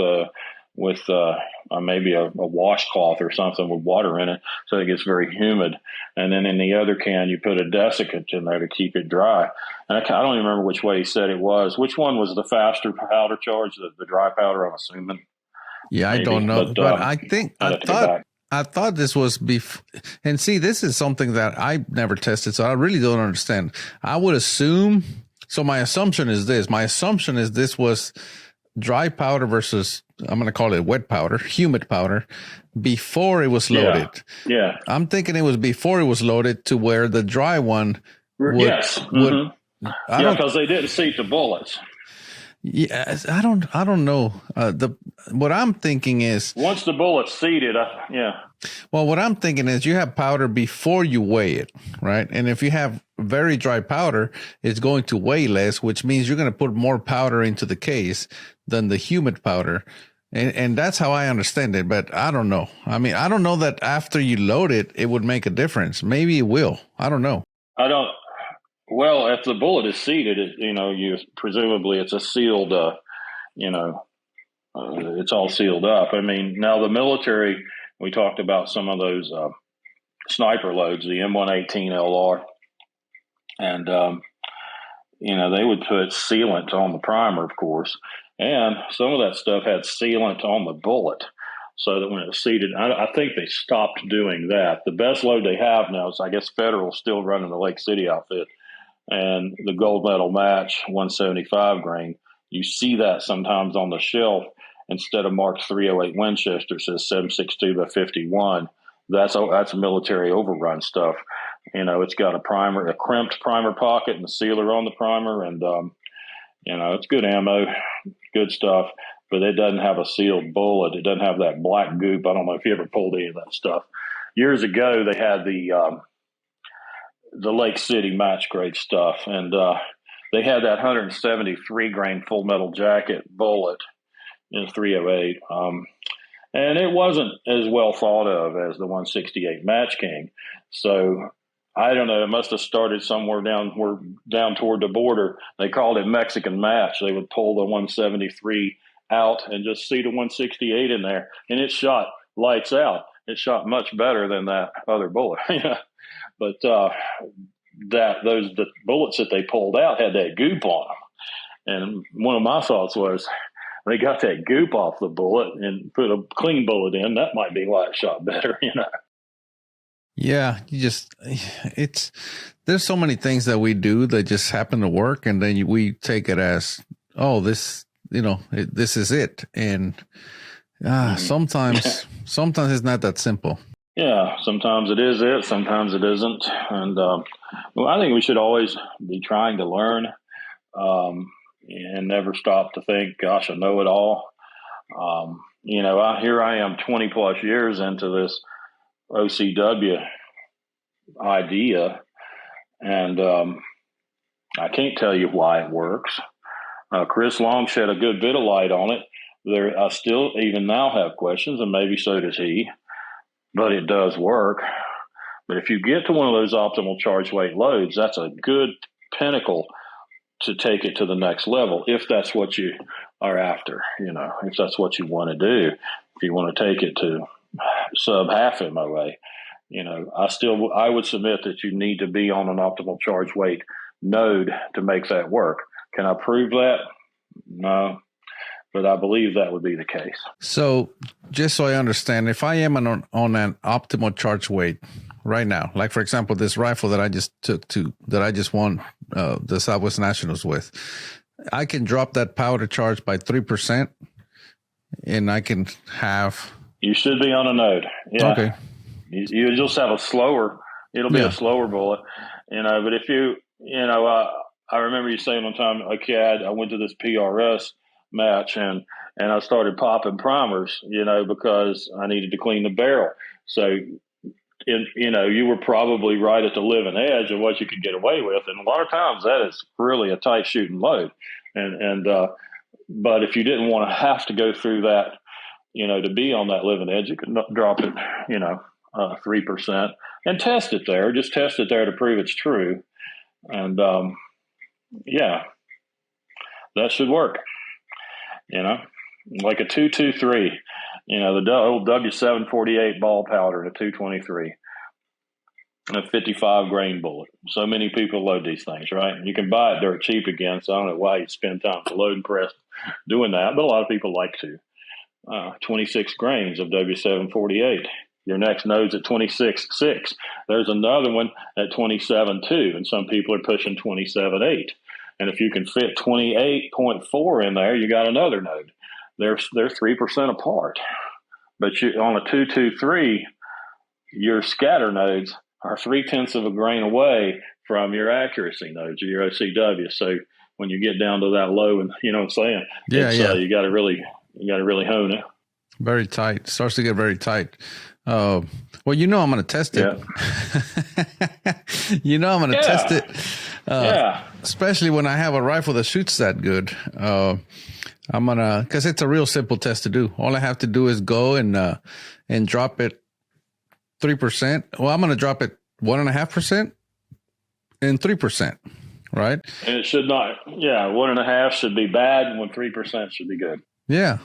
maybe a washcloth or something with water in it, so it gets very humid. And then in the other can, you put a desiccant in there to keep it dry. And I don't even remember which way he said it was. Which one was the faster powder charge? The dry powder, I'm assuming. Yeah, maybe. I don't know, but I thought this was before. And see, this is something that I never tested, so I really don't understand. I would assume. So my assumption is this was dry powder versus, I'm going to call it wet powder, humid powder, before it was loaded. Yeah. I'm thinking it was before it was loaded, to where the dry one would. Yes. Because they didn't seat the bullets. Yes, I don't know. What I'm thinking is, once the bullet's seated, Well, what I'm thinking is you have powder before you weigh it, right? And if you have very dry powder, it's going to weigh less, which means you're going to put more powder into the case than the humid powder. And that's how I understand it, but I don't know. I mean, I don't know that after you load it, it would make a difference. Maybe it will. I don't know. Well, if the bullet is seated, presumably it's a sealed you know, it's all sealed up. I mean, now the military, we talked about some of those sniper loads, the M118 LR, and they would put sealant on the primer, of course, and some of that stuff had sealant on the bullet, so that when it seated, I think they stopped doing that. The best load they have now is, I guess, Federal's still running the Lake City outfit, and the gold medal match 175 grain. You see that sometimes on the shelf instead of marked 308 Winchester, it says 7.62 by 51. That's military overrun stuff. It's got a crimped primer pocket and a sealer on the primer, and it's good ammo, good stuff. But it doesn't have a sealed bullet. It doesn't have that black goop. I don't know if you ever pulled any of that stuff. Years ago, they had the Lake City match grade stuff, and they had that 173 grain full metal jacket bullet in 308. And it wasn't as well thought of as the 168 Match King. So I don't know. It must have started somewhere down toward the border. They called it Mexican Match. They would pull the 173 out and just see the 168 in there, and it shot lights out. It shot much better than that other bullet. But the bullets that they pulled out had that goop on them. And one of my thoughts was, they got that goop off the bullet and put a clean bullet in. That might be why it shot better, Yeah, there's so many things that we do that just happen to work, and then we take it as, oh, this, this is it. And sometimes it's not that simple. Yeah, sometimes it is it, sometimes it isn't. And I think we should always be trying to learn and never stop to think, gosh, I know it all. Here I am 20 plus years into this OCW idea, and I can't tell you why it works. Chris Long shed a good bit of light on it. I still even now have questions, and maybe so does he, but it does work. But if you get to one of those optimal charge weight loads, that's a good pinnacle to take it to the next level, if that's what you are after, if that's what you want to do. If you want to take it to sub half MOA, I would submit that you need to be on an optimal charge weight node to make that work. Can I prove that? No, but I believe that would be the case. So just so I understand, if I am on an optimal charge weight right now, like for example, this rifle that I just won the Southwest Nationals with, I can drop that powder charge by 3%, and I can have. You should be on a node. Yeah. Okay. You just have a slower. It'll be a slower bullet, But if I remember you saying one time, okay, I went to this PRS match and I started popping primers, because I needed to clean the barrel. So, you were probably right at the living edge of what you could get away with. And a lot of times that is really a tight shooting load. But if you didn't want to have to go through that, to be on that living edge, you could drop it, 3% and test it there. Just test it there to prove it's true. And, that should work, like a 223, the old W748 ball powder and a 223 and a 55 grain bullet. So many people load these things, right? You can buy it dirt cheap again. So I don't know why you spend time to load and press doing that, but a lot of people like to. 26 grains of W748. Your next node's at 26.6. There's another one at 27.2, and some people are pushing 27.8. And if you can fit 28.4 in there, you got another node. They're 3% apart. But on a 223, your scatter nodes are 0.3 of a grain away from your accuracy nodes, or your OCW. So when you get down to that low, and you know what I'm saying? You got to really hone it. Very tight. Starts to get very tight. Well, I'm going to test it. Yeah. I'm going to test it. Especially when I have a rifle that shoots that good. I'm going to, because it's a real simple test to do. All I have to do is go and drop it 3%. Well, I'm going to drop it 1.5% and 3%. right? And it should not. Yeah, 1.5 should be bad, and 3% should be good. Yeah.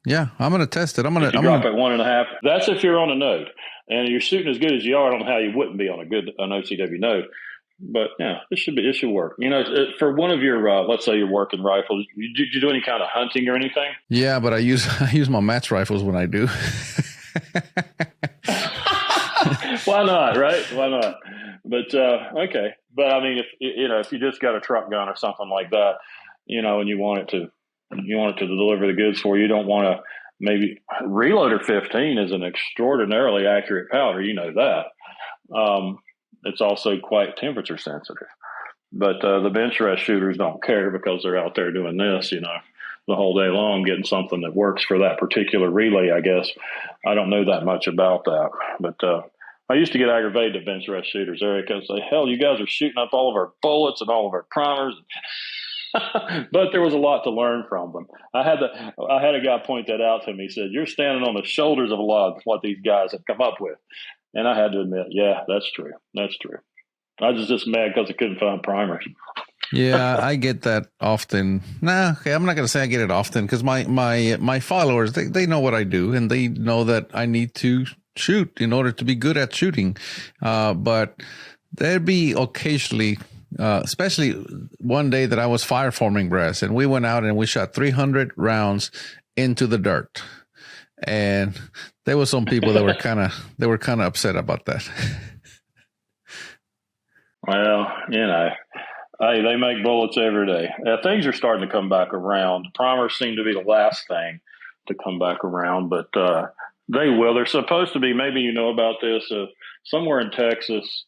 I'm going to test it. If you drop at 1.5, that's if you're on a node. And you're shooting as good as you are. I don't know how you wouldn't be on an OCW node. But yeah, it should work. For one of your, let's say you're working rifles, did you do any kind of hunting or anything? Yeah, but I use my match rifles when I do. Why not, right? Why not? But okay. But I mean, if you just got a truck gun or something like that, and you want it to deliver the goods for you, don't want to maybe Reloader 15 is an extraordinarily accurate powder. You know that. It's also quite temperature sensitive. But the bench rest shooters don't care because they're out there doing this, the whole day long, getting something that works for that particular relay, I guess. I don't know that much about that. But I used to get aggravated at bench rest shooters, Eric. I'd say, hell, you guys are shooting up all of our bullets and all of our primers. But there was a lot to learn from them. I had a guy point that out to me. He said, you're standing on the shoulders of a lot of what these guys have come up with. And I had to admit, yeah, that's true. That's true. I was just mad because I couldn't find primers. Yeah, I get that often. Okay, I'm not going to say I get it often because my followers, they know what I do and they know that I need to shoot in order to be good at shooting. But there'd be occasionally, especially one day that I was fireforming brass and we went out and we shot 300 rounds into the dirt. And there were some people that were kind of upset about that. Well, hey, they make bullets every day. Things are starting to come back around. Primers seem to be the last thing to come back around, but they will. They're supposed to be. Maybe you know about this. Somewhere in Texas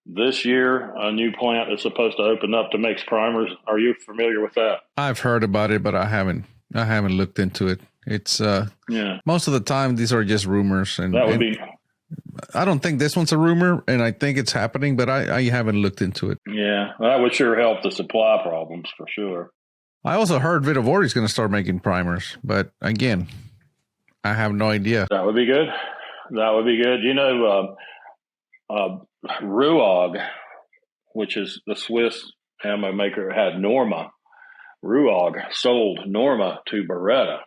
this year, a new plant is supposed to open up to make primers. Are you familiar with that? I've heard about it, but I haven't looked into it. It's most of the time these are just rumors, and that would be. I don't think this one's a rumor, and I think it's happening, but I haven't looked into it. Yeah, that would sure help the supply problems for sure. I also heard Vitavori is going to start making primers, but again, I have no idea. That would be good. That would be good. Ruag, which is the Swiss ammo maker, had Norma. Ruag sold Norma to Beretta.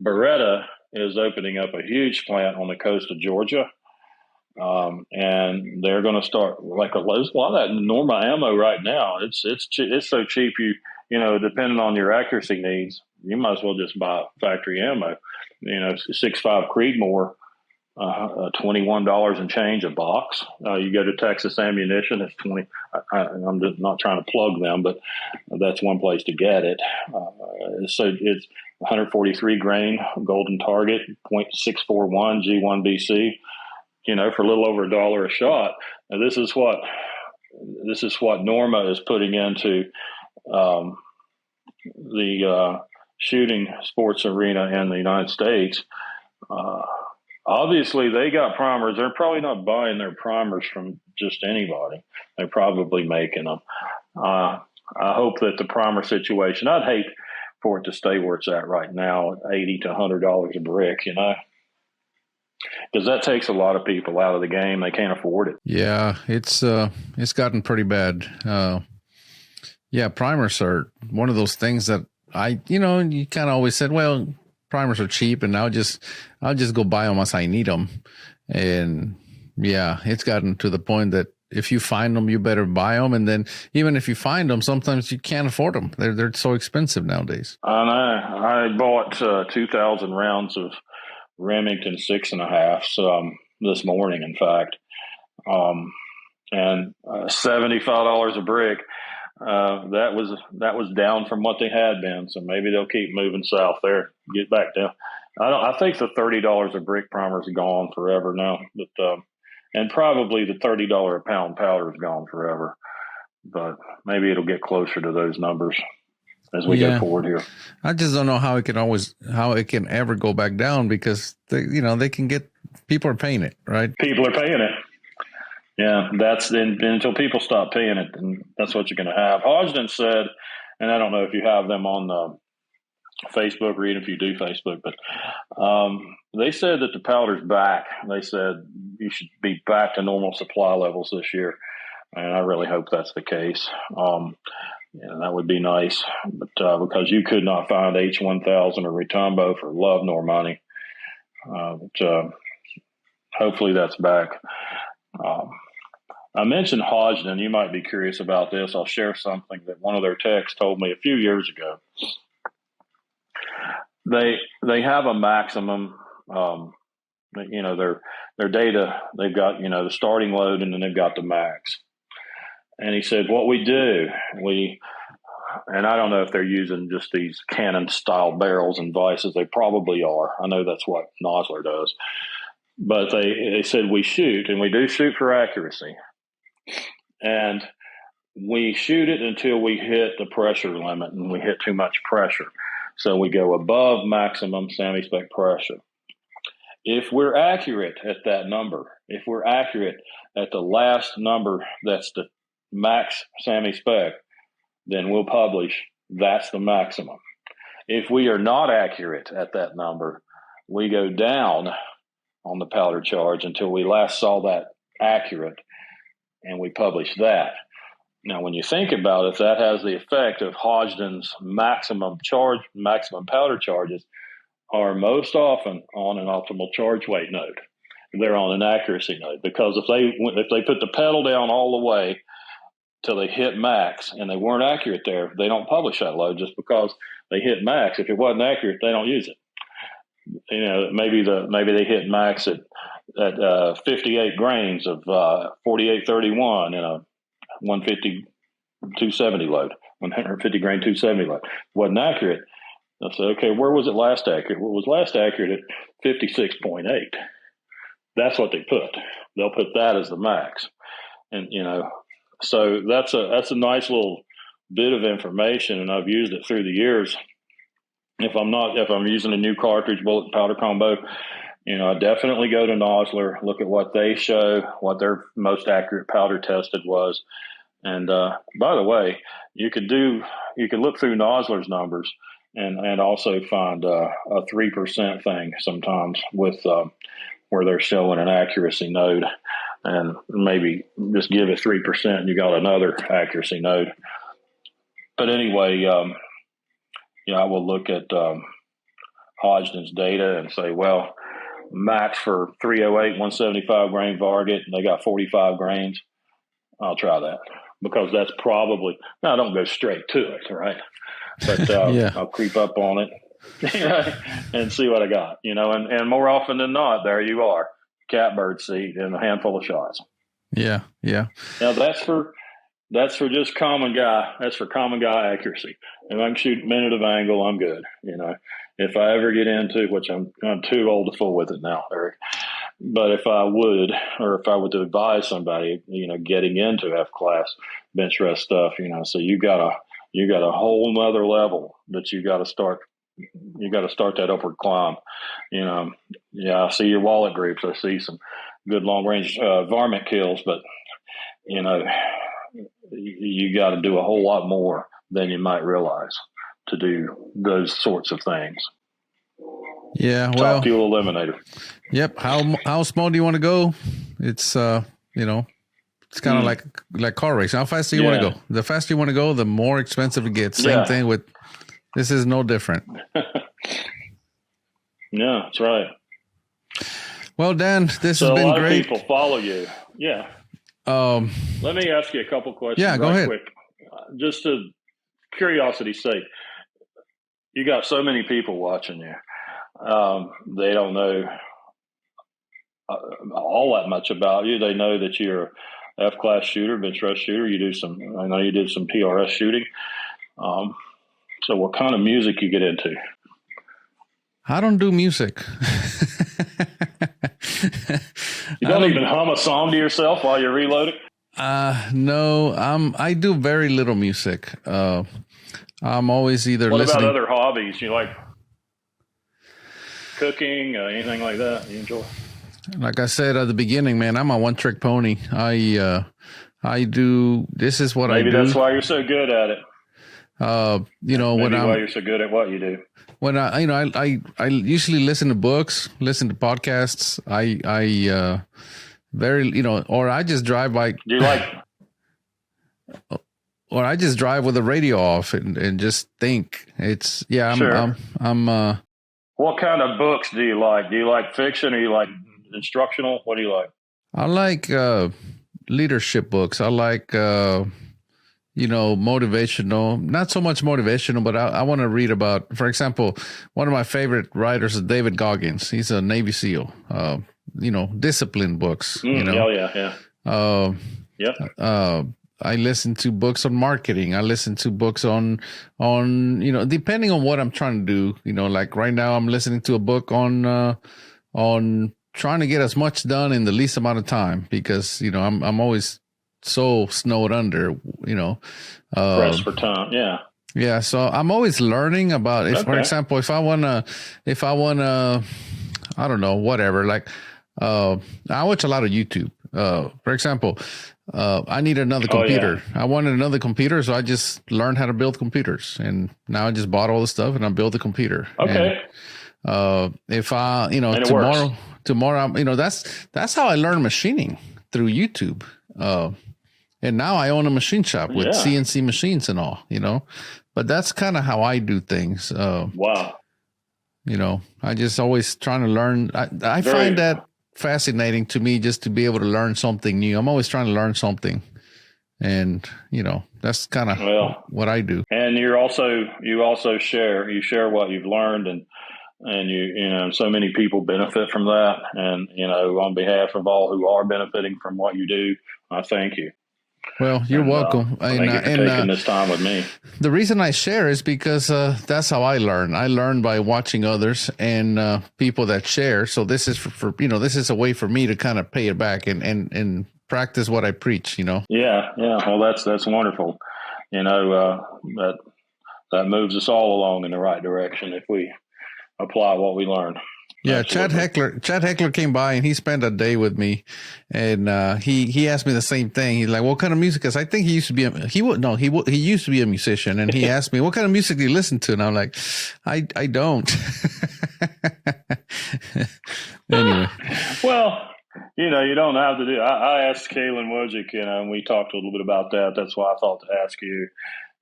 Beretta is opening up a huge plant on the coast of Georgia. And they're going to start there's a lot of that Norma ammo right now. It's so cheap. Depending on your accuracy needs, you might as well just buy factory ammo. 6.5 Creedmoor, $21 and change a box. You go to Texas Ammunition, it's 20. I'm just not trying to plug them, but that's one place to get it. So it's 143 grain Golden Target, .641 G1 BC. For a little over $1 a shot. And this is what Norma is putting into the shooting sports arena in the United States. Obviously, they got primers. They're probably not buying their primers from just anybody. They're probably making them. I hope that the primer situation, I'd hate for it to stay where it's at right now, $80 to $100 a brick, because that takes a lot of people out of the game. They can't afford it. Yeah, it's gotten pretty bad. Primers are one of those things that you kind of always said, well, primers are cheap and I'll just go buy them as I need them. And yeah, it's gotten to the point that if you find them, you better buy them. And then even if you find them, sometimes you can't afford them. They're so expensive nowadays. I know. I bought 2,000 rounds of Remington 6.5 this morning, in fact, and $75 a brick. That was down from what they had been, so maybe they'll keep moving south there, get back down. I think the $30 a brick primers are gone forever now, but and probably the $30 a pound powder is gone forever. But maybe it'll get closer to those numbers as we go forward here. I just don't know how it can ever go back down, because they can get, people are paying it, right? People are paying it. Yeah, that's until people stop paying it, and that's what you're going to have. Hodgdon said, and I don't know if you have them on Facebook or even if you do Facebook, but they said that the powder's back. They said you should be back to normal supply levels this year. and I really hope that's the case. That would be nice, but because you could not find H1000 or Retumbo for love nor money. But hopefully that's back. I mentioned Hodgdon. You might be curious about this. I'll share something that one of their techs told me a few years ago. They have a maximum, their data, they've got, the starting load, and then they've got the max. And he said, what we do, and I don't know if they're using just these Canon style barrels and vices. They probably are. I know that's what Nosler does. But they said we shoot, and we do shoot for accuracy. And we shoot it until we hit the pressure limit, and we hit too much pressure. So we go above maximum SAMI spec pressure. If we're accurate at that number, if we're accurate at the last number that's the max SAMI spec, then we'll publish that's the maximum. If we are not accurate at that number, we go down on the powder charge until we last saw that accurate, and we publish that. Now, when you think about it, that has the effect of Hodgdon's maximum powder charges are most often on an optimal charge weight node. They're on an accuracy node, because if they put the pedal down all the way till they hit max and they weren't accurate there, they don't publish that load just because they hit max. If it wasn't accurate, they don't use it. Maybe they hit max at 58 grains of 4831 in a 150 270 load, 150 grain 270 load. Wasn't accurate. I said, okay, where was it last accurate? Well, it was last accurate at 56.8. That's what they put. They'll put that as the max. And, so that's a nice little bit of information, and I've used it through the years. If I'm using a new cartridge, bullet powder combo, I definitely go to Nosler, look at what they show, what their most accurate powder tested was. And by the way, you can look through Nosler's numbers and also find a 3% thing sometimes with where they're showing an accuracy node, and maybe just give it 3% and you got another accuracy node. But anyway, I will look at Hodgdon's data and say, well, max for 308, 175 grain Varget, and they got 45 grains. I'll try that, because that's probably, now I don't go straight to it, right? But I'll creep up on it and see what I got, and more often than not, there you are, catbird seat and a handful of shots. Yeah. Now that's for just common guy. That's for common guy accuracy. If I can shoot a minute of angle, I'm good. If I ever get into, which I'm too old to fool with it now, Eric. But if I would advise somebody, getting into F class bench rest stuff, so you got a whole nother level that you got to start. You got to start that upward climb. I see your wallet groups. I see some good long range varmint kills, but you got to do a whole lot more than you might realize to do those sorts of things. Yeah, Top fuel eliminator. Yep. How small do you want to go? It's it's kind of like car racing. How fast do you want to go? The faster you want to go, the more expensive it gets. Same thing with this is no different. Yeah, that's right. Well, Dan, this has been great. A lot of people follow you. Yeah. Let me ask you a couple questions. Yeah, go ahead. Quick. Just to curiosity's sake, you got so many people watching you. They don't know all that much about you. They know that you're a F-class shooter, bench rest shooter. I know you did some PRS shooting. So what kind of music you get into? I don't do music. You don't even hum a song to yourself while you're reloading? No, I do very little music. I'm always either listening. What about other hobbies? You like cooking, anything like that you enjoy? Like I said at the beginning, man, I'm a one-trick pony. I do. This is what I do. Maybe that's why you're so good at it. Why you're so good at what you do. When I usually listen to books, listen to podcasts. Or I just drive by. Do you like? Or I just drive with the radio off and just think. It's Sure. I'm What kind of books do you like? Do you like fiction or you like instructional? What do you like? I like leadership books. I like motivational, not so much motivational, but I want to read about, for example, one of my favorite writers is David Goggins. He's a Navy SEAL. Discipline books. Oh yeah. Uh, Yep. I listen to books on marketing. I listen to books on depending on what I'm trying to do. Like right now, I'm listening to a book on trying to get as much done in the least amount of time because I'm always so snowed under. Press for time. Yeah. Yeah. So I'm always learning about for example, if I wanna, I don't know, whatever. Like I watch a lot of YouTube. For example, I need another computer. Yeah. I wanted another computer, so I just learned how to build computers, and now I just bought all the stuff and I build the computer. Okay. And, if I, and tomorrow, that's how I learned machining through YouTube. And now I own a machine shop with CNC machines and all. But that's kind of how I do things. Wow. I just always trying to learn. I find that fascinating to me just to be able to learn something new. I'm always trying to learn something. And, that's kind of what I do. And you also share what you've learned and so many people benefit from that. And, on behalf of all who are benefiting from what you do, I thank you. Well, you're welcome. Thank you for taking this time with me. The reason I share is because that's how I learn. I learn by watching others and people that share. So this is for this is a way for me to kind of pay it back and practice what I preach. Yeah. Well, that's wonderful. That moves us all along in the right direction if we apply what we learn. Yeah, Absolutely. Chad Heckler came by and he spent a day with me, and he asked me the same thing. He's like, "What kind of music?" Because I think he used to be he used to be a musician, and he asked me, "What kind of music do you listen to?" And I'm like, "I don't." Anyway, well, you don't have to do. I asked Kaylin Wojcik, and we talked a little bit about that. That's why I thought to ask you.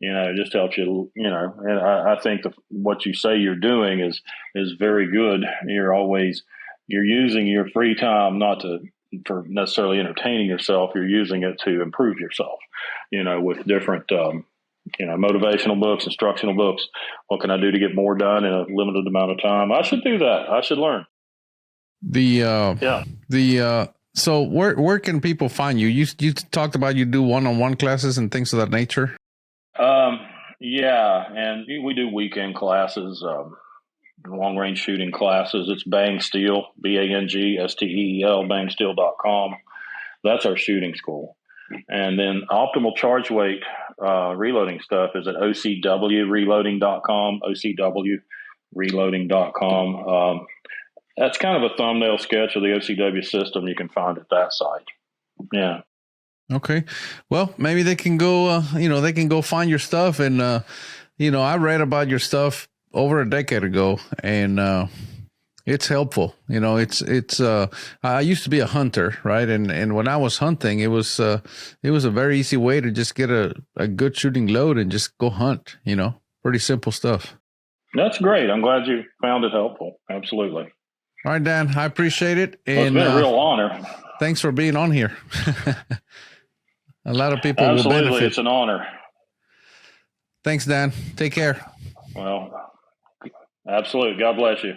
It just helps you, and I think what you say you're doing is very good. You're using your free time not for necessarily entertaining yourself. You're using it to improve yourself, with different, motivational books, instructional books. What can I do to get more done in a limited amount of time? I should do that. I should learn. So where can people find you? You talked about you do one-on-one classes and things of that nature. Yeah, and we do weekend classes, long range shooting classes. It's Bang Steel, BANGSTEEL, bangsteel.com. That's our shooting school. And then optimal charge weight reloading stuff is at OCWreloading.com, OCWreloading.com. That's kind of a thumbnail sketch of the OCW system you can find at that site. Yeah. Okay. Well, maybe they can go, they can go find your stuff. And, I read about your stuff over a decade ago, and it's helpful. I used to be a hunter, right? And when I was hunting, it was a very easy way to just get a good shooting load and just go hunt, pretty simple stuff. That's great. I'm glad you found it helpful. Absolutely. All right, Dan, I appreciate it. Well, it's been a real honor. Thanks for being on here. A lot of people will benefit. It's an honor. Thanks, Dan. Take care. Well, absolutely. God bless you.